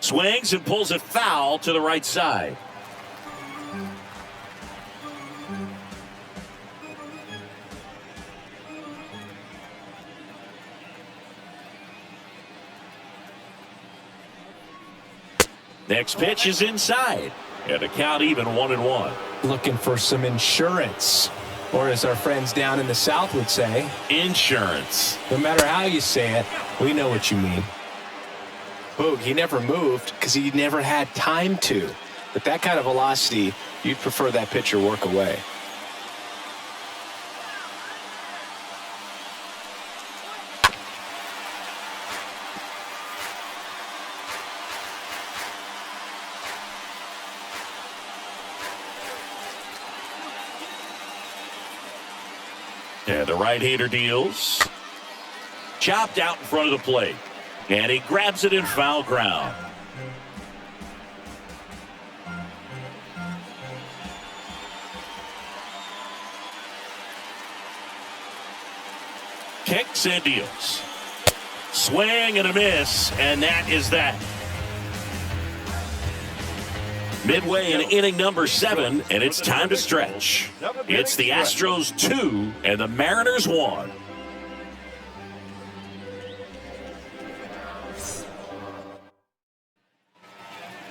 Swings and pulls it foul to the right side. Next pitch is inside. And the count even 1-1. Looking for some insurance. Or as our friends down in the South would say, insurance. No matter how you say it, we know what you mean. Boog, he never moved because he never had time to. But that kind of velocity, you'd prefer that pitcher work away. And the right-hander deals. Chopped out in front of the plate. And he grabs it in foul ground. Kicks and deals. Swing and a miss, and that is that. Midway in inning number 7, and it's time to stretch. It's the Astros 2 and the Mariners 1.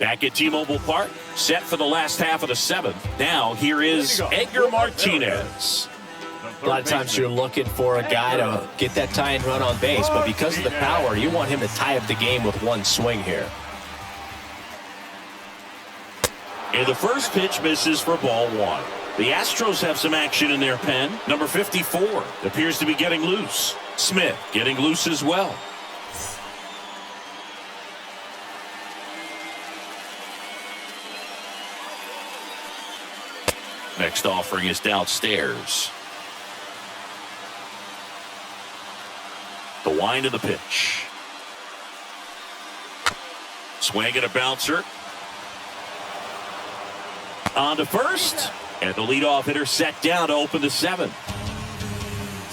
Back at T-Mobile Park, set for the last half of the 7th. Now here is Edgar Martinez. A lot of times you're looking for a guy to get that tying run on base, but because of the power, you want him to tie up the game with one swing here. And the first pitch misses for ball one. The Astros have some action in their pen. Number 54 appears to be getting loose. Smith getting loose as well. Next offering is downstairs. The wind of the pitch. Swing and a bouncer. On to first. And the leadoff hitter set down to open the seventh.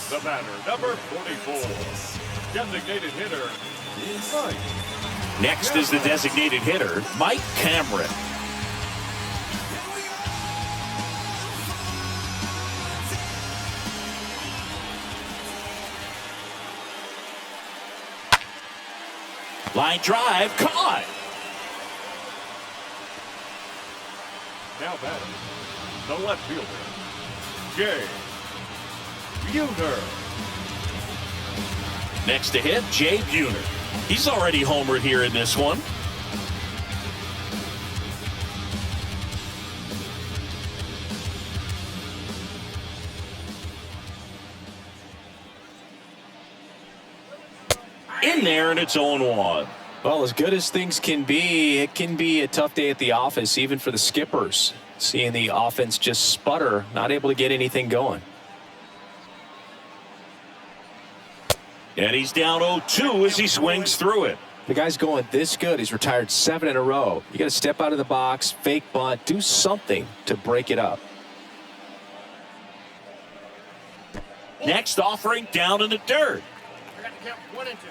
The batter, number 44. Designated hitter, Mike. Next is the designated hitter, Mike Cameron. Line drive, caught. Now batting, the left fielder, Jay Buhner. Next to hit, Jay Buhner. He's already homered here in this one. In there, and it's 0-1. Well, as good as things can be, it can be a tough day at the office, even for the skippers. Seeing the offense just sputter, not able to get anything going. And he's down 0-2 as he swings through it. The guy's going this good. He's retired 7 in a row. You got to step out of the box, fake bunt, do something to break it up. Next offering down in the dirt. I got to count 1 and 2.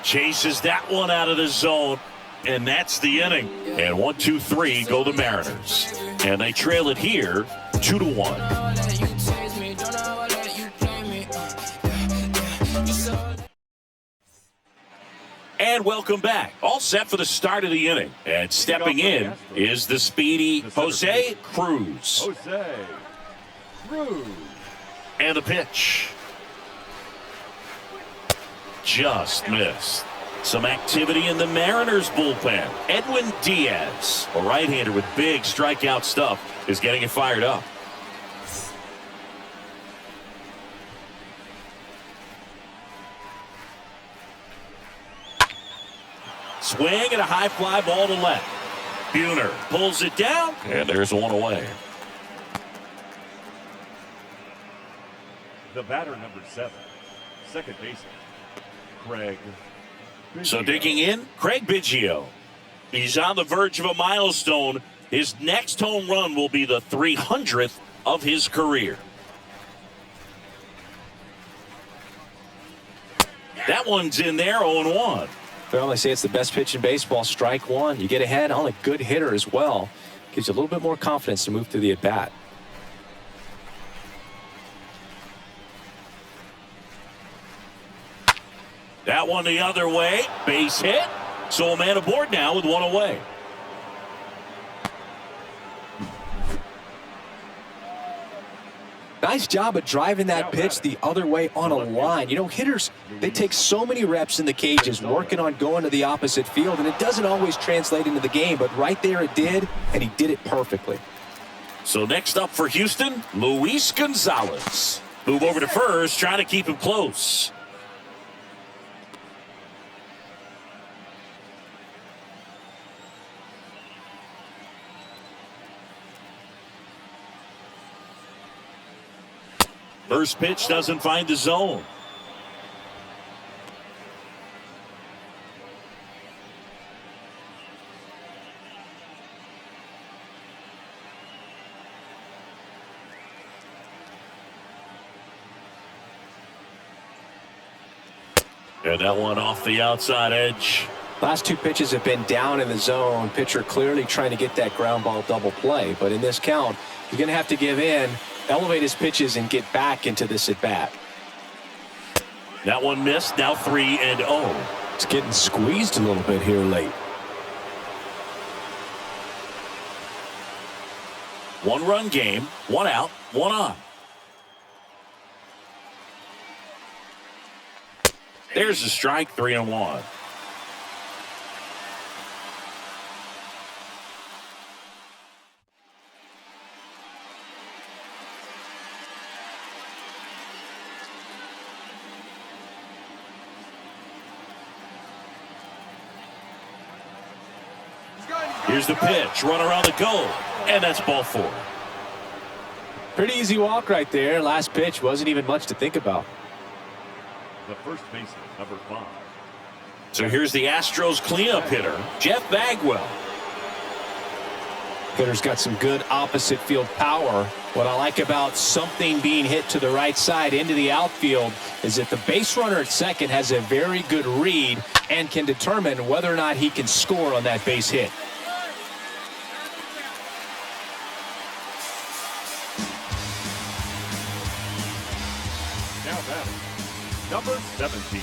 Chases that one out of the zone, and that's the inning. And 1, 2, 3 go the Mariners, and they trail it here 2-1. And welcome back. All set for the start of the inning, and stepping in is the speedy Jose Cruz. Jose Cruz. And the pitch. Just missed. Some activity in the Mariners bullpen. Edwin Diaz, a right-hander with big strikeout stuff, is getting it fired up. Swing and a high fly ball to left. Buhner pulls it down, and there's one away. The batter, number 7, second baseman, Craig. So digging in, Craig Biggio. He's on the verge of a milestone. His next home run will be the 300th of his career. That one's in there, 0-1. Well, they say it's the best pitch in baseball, strike one. You get ahead on a good hitter as well. Gives you a little bit more confidence to move through the at-bat. That one the other way, base hit. So a man aboard now with one away. Nice job of driving that pitch the other way on a line. You know, hitters, they take so many reps in the cages working on going to the opposite field, and it doesn't always translate into the game, but right there it did, and he did it perfectly. So next up for Houston, Luis Gonzalez. Move over to first, trying to keep him close. First pitch doesn't find the zone. And that one off the outside edge. Last two pitches have been down in the zone. Pitcher clearly trying to get that ground ball double play. But in this count, you're going to have to give in, elevate his pitches, and get back into this at-bat. That one missed. Now 3-0. It's getting squeezed a little bit here late. One-run game, one out, one on. There's a strike, 3-1. Here's the pitch, run around the goal, and that's ball 4. Pretty easy walk right there. Last pitch wasn't even much to think about. The first baseman, number 5. So here's the Astros cleanup hitter, Jeff Bagwell. Hitter's got some good opposite field power. What I like about something being hit to the right side into the outfield is that the base runner at second has a very good read and can determine whether or not he can score on that base hit. Now batting, number 17.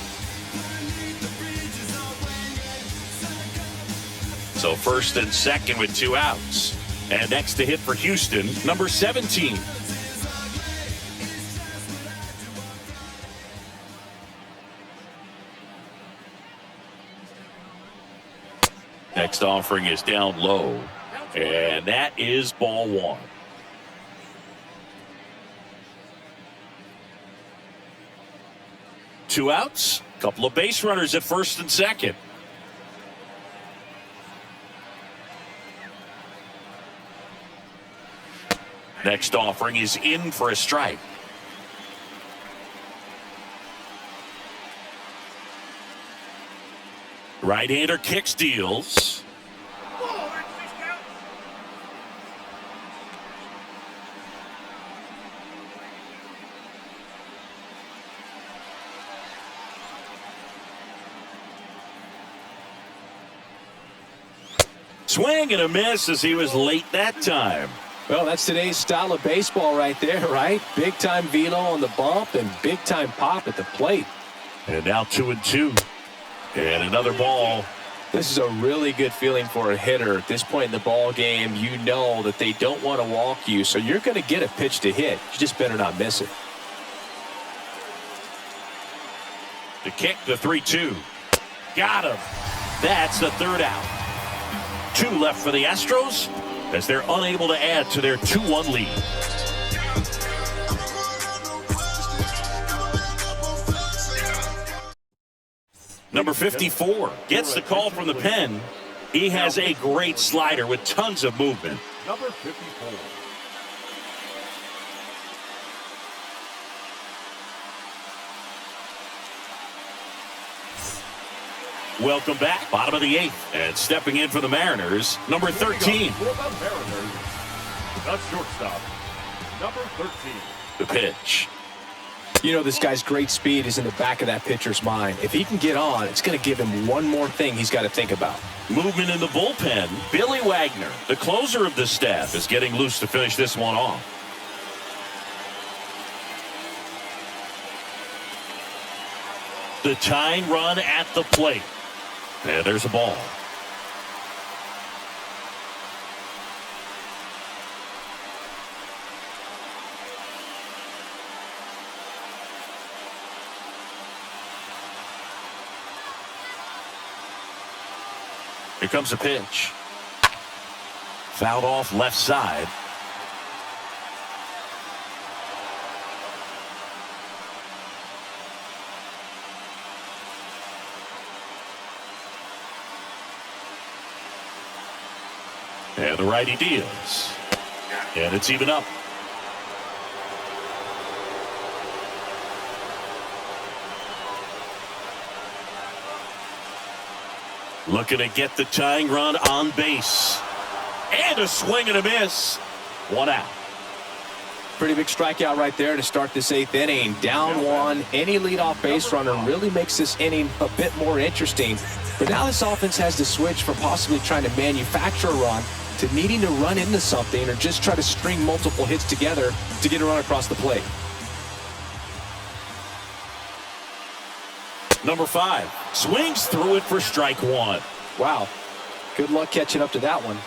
So first and second with 2 outs. And next to hit for Houston, number 17. Next offering is down low. And that is ball 1. Two outs, couple of base runners at first and second. Next offering is in for a strike. Right-hander kicks, deals. Swing and a miss as he was late that time. Well, that's today's style of baseball right there, right? Big-time velo on the bump and big-time pop at the plate. And now 2-2. And another ball. This is a really good feeling for a hitter. At this point in the ball game, you know that they don't want to walk you, so you're going to get a pitch to hit. You just better not miss it. The kick, the 3-2. Got him. That's the third out. 2 left for the Astros as they're unable to add to their 2-1 lead. Number 54 gets the call from the pen. He has a great slider with tons of movement. Number 54. Welcome back, bottom of the 8th. And stepping in for the Mariners, number 13. For the Mariners, the shortstop, number 13. The pitch. You know, this guy's great speed is in the back of that pitcher's mind. If he can get on, it's going to give him one more thing he's got to think about. Movement in the bullpen. Billy Wagner, the closer of the staff, is getting loose to finish this one off. The tying run at the plate. And there's a ball. Here comes a pitch. Fouled off left side. And the righty deals. And it's even up. Looking to get the tying run on base. And a swing and a miss. 1 out. Pretty big strikeout right there to start this 8th inning. Down 1. Any leadoff base runner really makes this inning a bit more interesting. But now this offense has to switch from possibly trying to manufacture a run to needing to run into something or just try to string multiple hits together to get a run across the plate. number 5. Swings through it for strike 1. Wow. Good luck catching up to that one.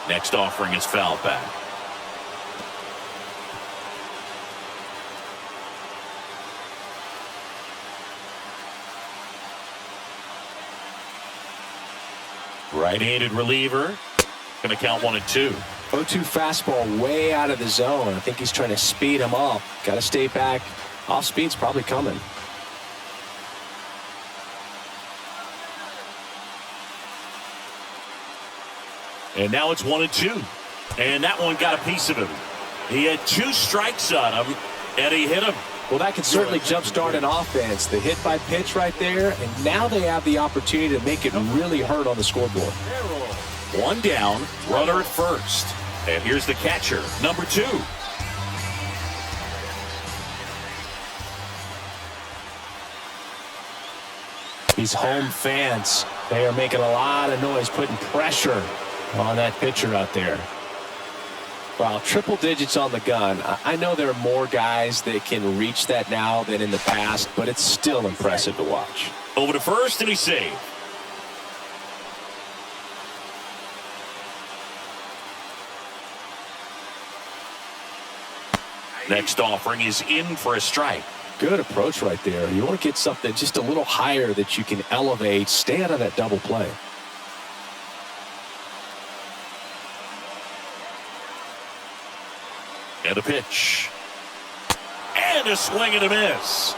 Next offering is foul back. Right-handed reliever. Going to count 1 and 2. 0-2 fastball way out of the zone. I think he's trying to speed him up. Got to stay back. Off speed's probably coming. And now it's 1 and 2. And that one got a piece of him. He had 2 strikes on him, and he hit him. Well, that can certainly jumpstart an offense. The hit by pitch right there, and now they have the opportunity to make it really hurt on the scoreboard. 1 down, runner at first. And here's the catcher, number 2. These home fans, they are making a lot of noise, putting pressure on that pitcher out there. Wow, triple digits on the gun. I know there are more guys that can reach that now than in the past, but it's still impressive to watch. Over to first, and he's saved. Next offering is in for a strike. Good approach right there. You want to get something just a little higher that you can elevate. Stay out of that double play. And a pitch. And a swing and a miss.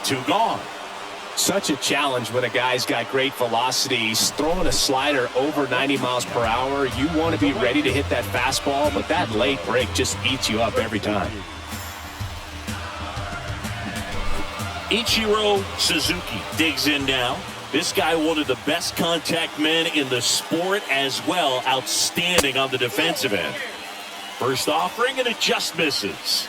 2 gone. Such a challenge when a guy's got great velocity. He's throwing a slider over 90 miles per hour. You want to be ready to hit that fastball, but that late break just eats you up every time. Ichiro Suzuki digs in now. This guy, one of the best contact men in the sport as well. Outstanding on the defensive end. First offering, and it just misses.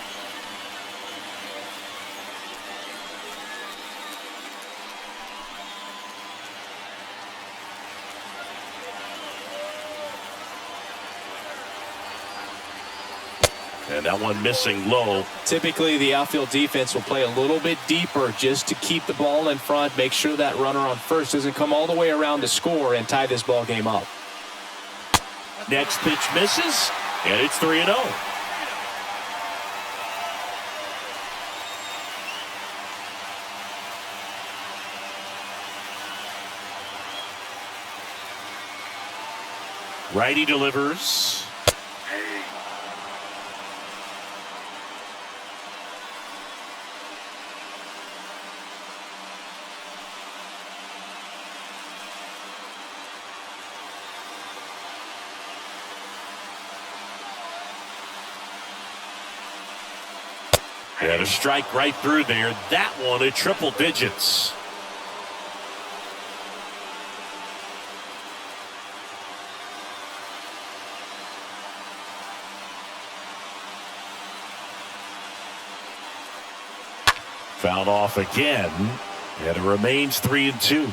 And that one missing low. Typically, the outfield defense will play a little bit deeper just to keep the ball in front, make sure that runner on first doesn't come all the way around to score and tie this ball game up. Next pitch misses, and it's 3-0. Righty delivers. And a strike right through there. That one at triple digits. Fouled off again, and it remains 3-2.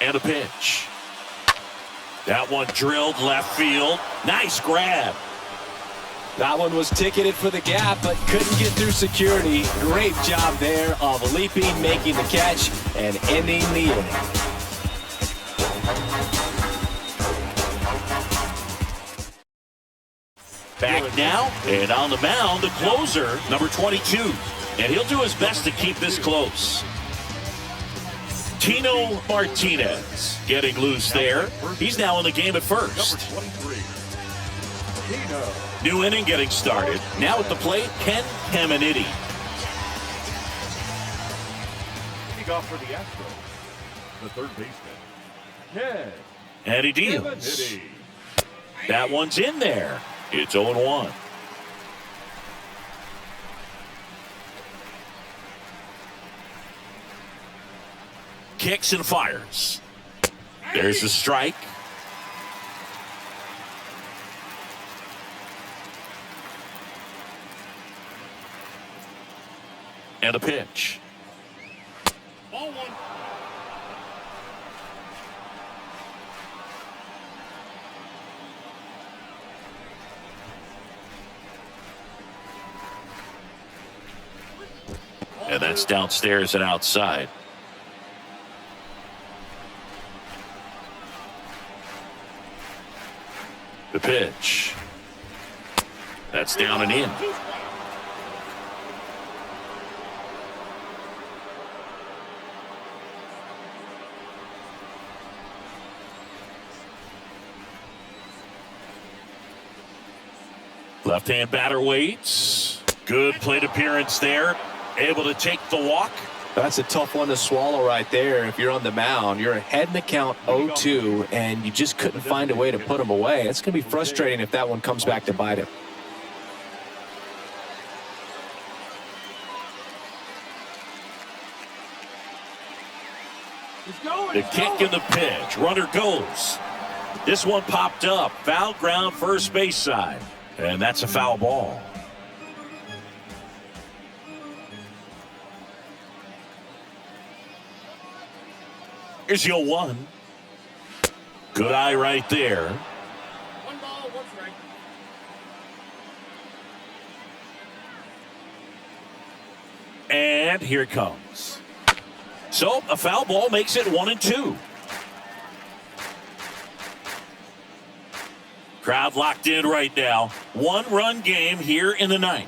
And a pitch. That one drilled left field. Nice grab. That one was ticketed for the gap, but couldn't get through security. Great job there of leaping, making the catch, and ending the inning. Back now, and on the mound, the closer, number 22. And he'll do his best to keep this close. Tino Martinez getting loose there. He's now in the game at first. New inning getting started. Now at the plate, Ken Caminiti. Leading off for the Astros, the third baseman, Ken And he deals. Caminiti. That one's in there. It's 0-1. Kicks and fires. There's the strike. And a pitch. 0-1. And that's downstairs and outside. The pitch. That's down and in. Left-hand batter waits. Good plate appearance there. Able to take the walk. That's a tough one to swallow right there. If you're on the mound, you're ahead in the count 0-2, and you just couldn't find a way to put him away. It's going to be frustrating if that one comes back to bite him. The kick and the pitch. Runner goes. This one popped up. Foul ground first base side. And that's a foul ball. Here's your 1. Good eye right there. 1 ball, 1 strike. And here it comes. So a foul ball makes it 1-2. Crowd locked in right now. 1-run game here in the 9th.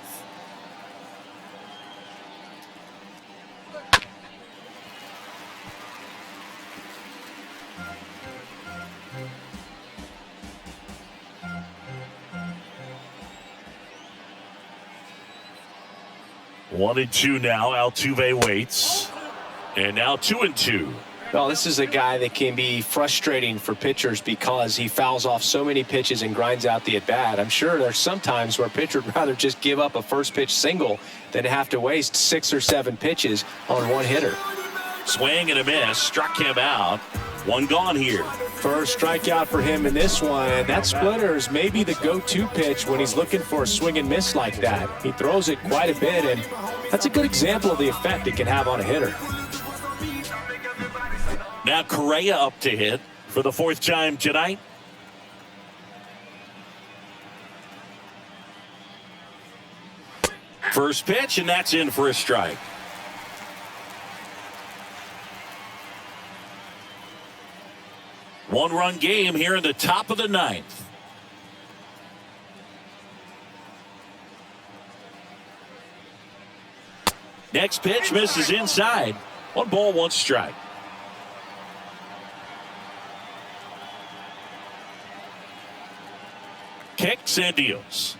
One and two now. Altuve waits. And now 2-2. Well, this is a guy that can be frustrating for pitchers because he fouls off so many pitches and grinds out the at-bat. I'm sure there's some times where a pitcher would rather just give up a first-pitch single than have to waste 6 or 7 pitches on one hitter. Swing and a miss. Struck him out. 1 gone here. First strikeout for him in this one, and that splitter is maybe the go-to pitch when he's looking for a swing and miss like that. He throws it quite a bit, and that's a good example of the effect it can have on a hitter. Now Correa up to hit for the 4th time tonight. First pitch, and that's in for a strike. One-run game here in the top of the 9th. Next pitch misses inside. 1 ball, 1 strike. Kicks and deals.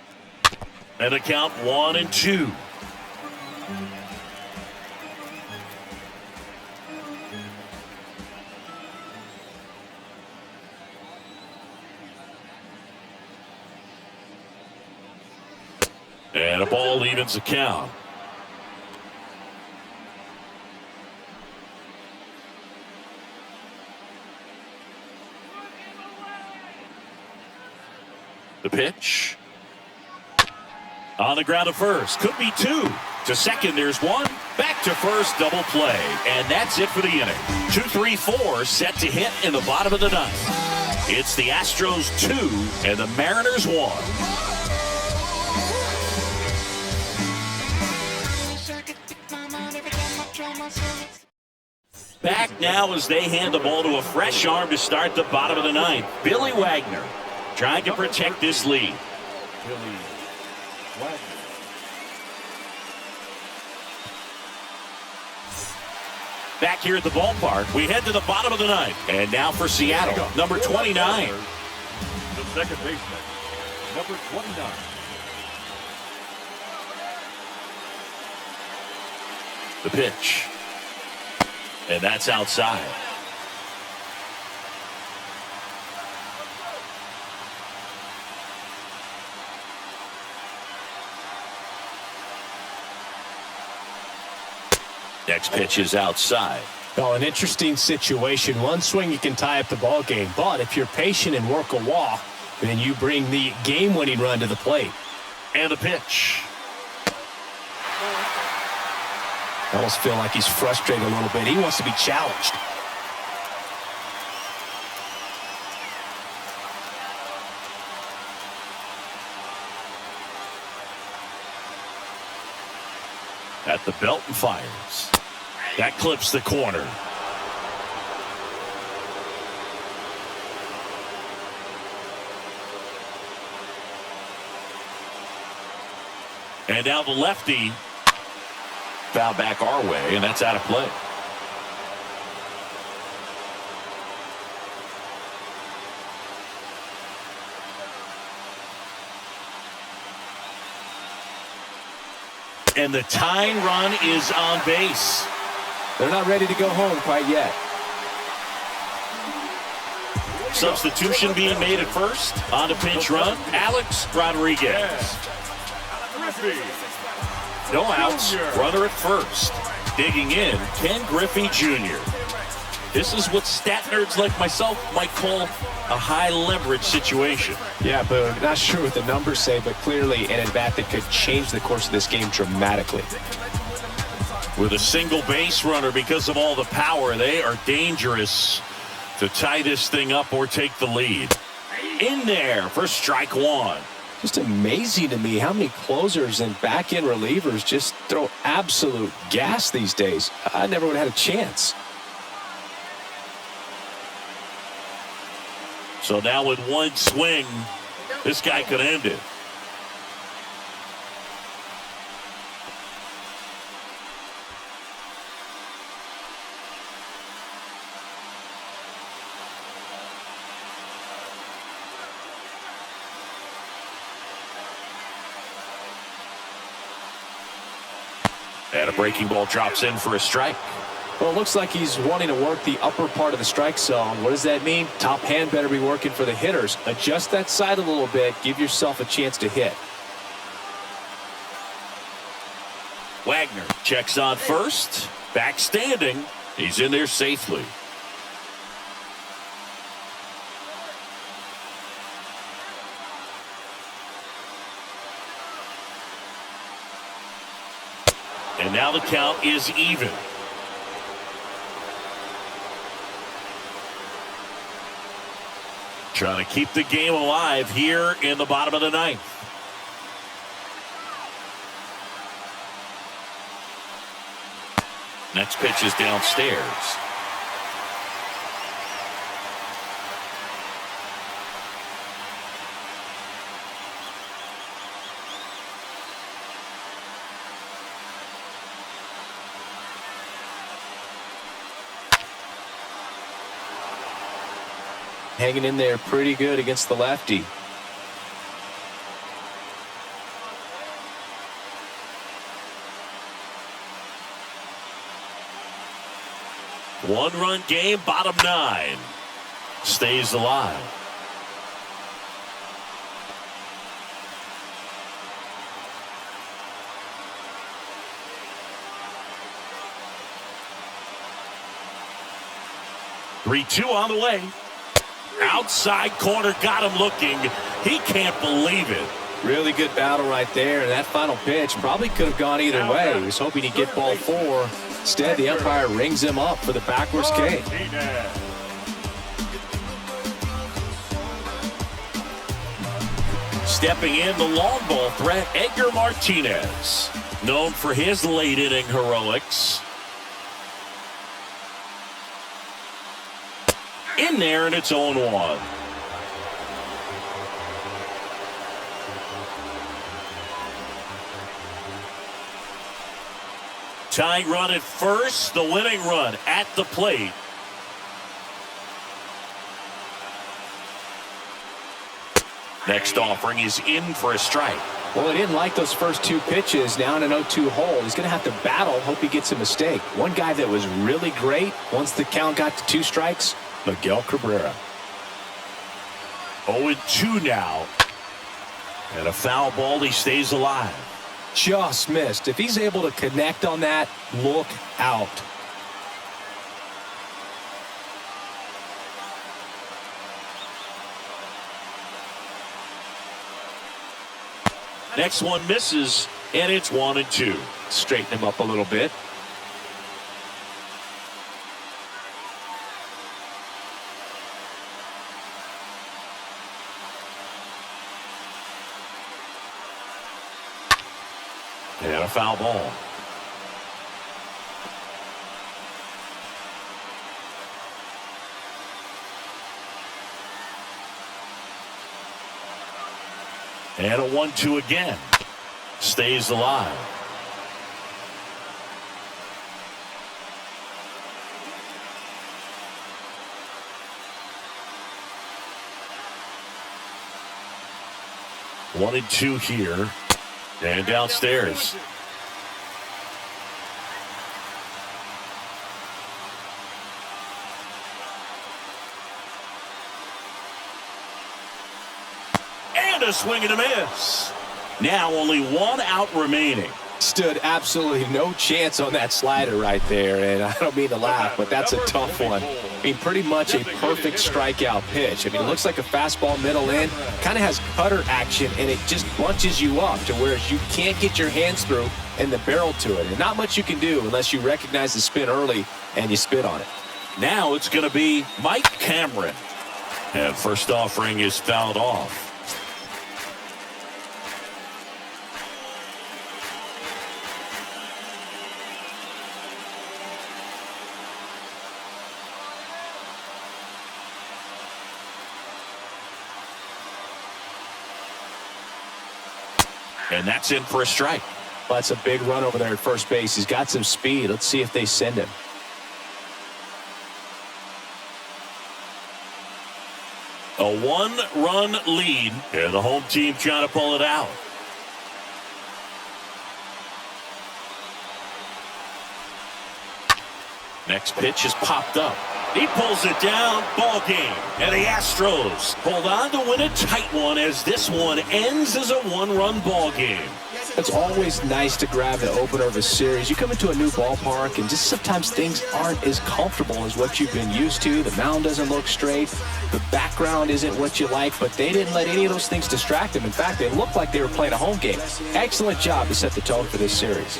And the count 1-2. And a ball evens the count. The pitch. On the ground to first. Could be 2. To second, there's 1. Back to first, double play. And that's it for the inning. 2-3-4 set to hit in the bottom of the 9th. It's the Astros 2 and the Mariners 1. Back now as they hand the ball to a fresh arm to start the bottom of the 9th. Billy Wagner trying to protect this lead. Billy Wagner. Back here at the ballpark, we head to the bottom of the 9th. And now for Seattle, number 29. The second baseman, number 29. The pitch. And that's outside. Next pitch is outside. Well, an interesting situation. One swing you can tie up the ball game, but if you're patient and work a walk, then you bring the game-winning run to the plate. And the pitch. I almost feel like he's frustrated a little bit. He wants to be challenged. At the belt and fires. That clips the corner. And now the lefty. Foul back our way, and that's out of play. And the tying run is on base. They're not ready to go home quite yet. Substitution being made at first. On the pinch run, Alex Rodriguez. No outs, runner at first. Digging in, Ken Griffey Jr. This is what stat nerds like myself might call a high leverage situation. Yeah, but not sure what the numbers say, but clearly an at-bat that could change the course of this game dramatically. With a single base runner, because of all the power, they are dangerous to tie this thing up or take the lead. In there for strike one. Just amazing to me how many closers and back-end relievers just throw absolute gas these days. I never would have had a chance. So now with one swing, this guy could end it. And a breaking ball drops in for a strike. Well, it looks like he's wanting to work the upper part of the strike zone. What does that mean? Top hand better be working for the hitters. Adjust that side a little bit. Give yourself a chance to hit. Wagner checks on first. Back standing. He's in there safely. And now the count is even. Trying to keep the game alive here in the bottom of the ninth. Next pitch is downstairs. Hanging in there pretty good against the lefty. One-run game, bottom nine. Stays alive. Three-two on the way. Outside corner, got him looking. He can't believe it. Really good battle right there, and that final pitch probably could have gone either way. He was hoping he'd get ball four. Instead, the umpire rings him up for the backwards K. Stepping in, the long ball threat, Edgar Martinez. Known for his late inning heroics. In there, and it's 0-1. Tying run at first, the winning run at the plate. Next offering is in for a strike. Well, he didn't like those first two pitches. Now in an 0-2 hole, he's going to have to battle, hope he gets a mistake. One guy that was really great once the count got to 2 strikes, Miguel Cabrera. 0-2 now. And a foul ball, he stays alive. Just missed. If he's able to connect on that, look out. Next one misses, and it's 1-2. Straighten him up a little bit. And a foul ball. And a 1-2 again. Stays alive. One and two here. And downstairs. And a swing and a miss. Now only one out remaining. Stood absolutely no chance on that slider right there, and I don't mean to laugh, but that's a tough one. I mean, pretty much a perfect strikeout pitch. I mean, it looks like a fastball middle in, kind of has cutter action, and it just bunches you up to where you can't get your hands through and the barrel to it. And not much you can do unless you recognize the spin early and you spit on it. Now it's going to be Mike Cameron. And first offering is fouled off. And that's in for a strike. Well, that's a big run over there at first base. He's got some speed. Let's see if they send him. A one-run lead. And the home team trying to pull it out. Next pitch is popped up. He pulls it down. Ball game. And the Astros hold on to win a tight one as this one ends as a one-run ball game. It's always nice to grab the opener of a series. You come into a new ballpark and just sometimes things aren't as comfortable as what you've been used to. The mound doesn't look straight. The background isn't what you like, but they didn't let any of those things distract them. In fact, they looked like they were playing a home game. Excellent job to set the tone for this series.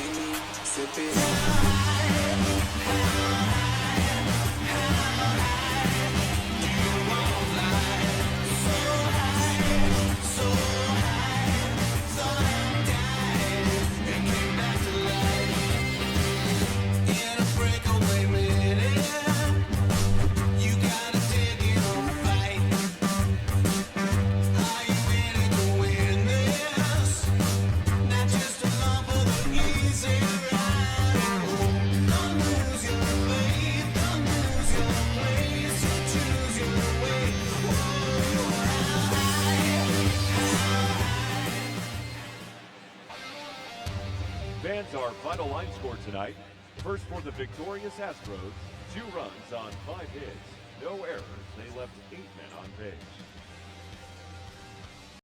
Fans, our final line score tonight. First for the victorious Astros, 2 runs on 5 hits. No errors. They left 8 men on base.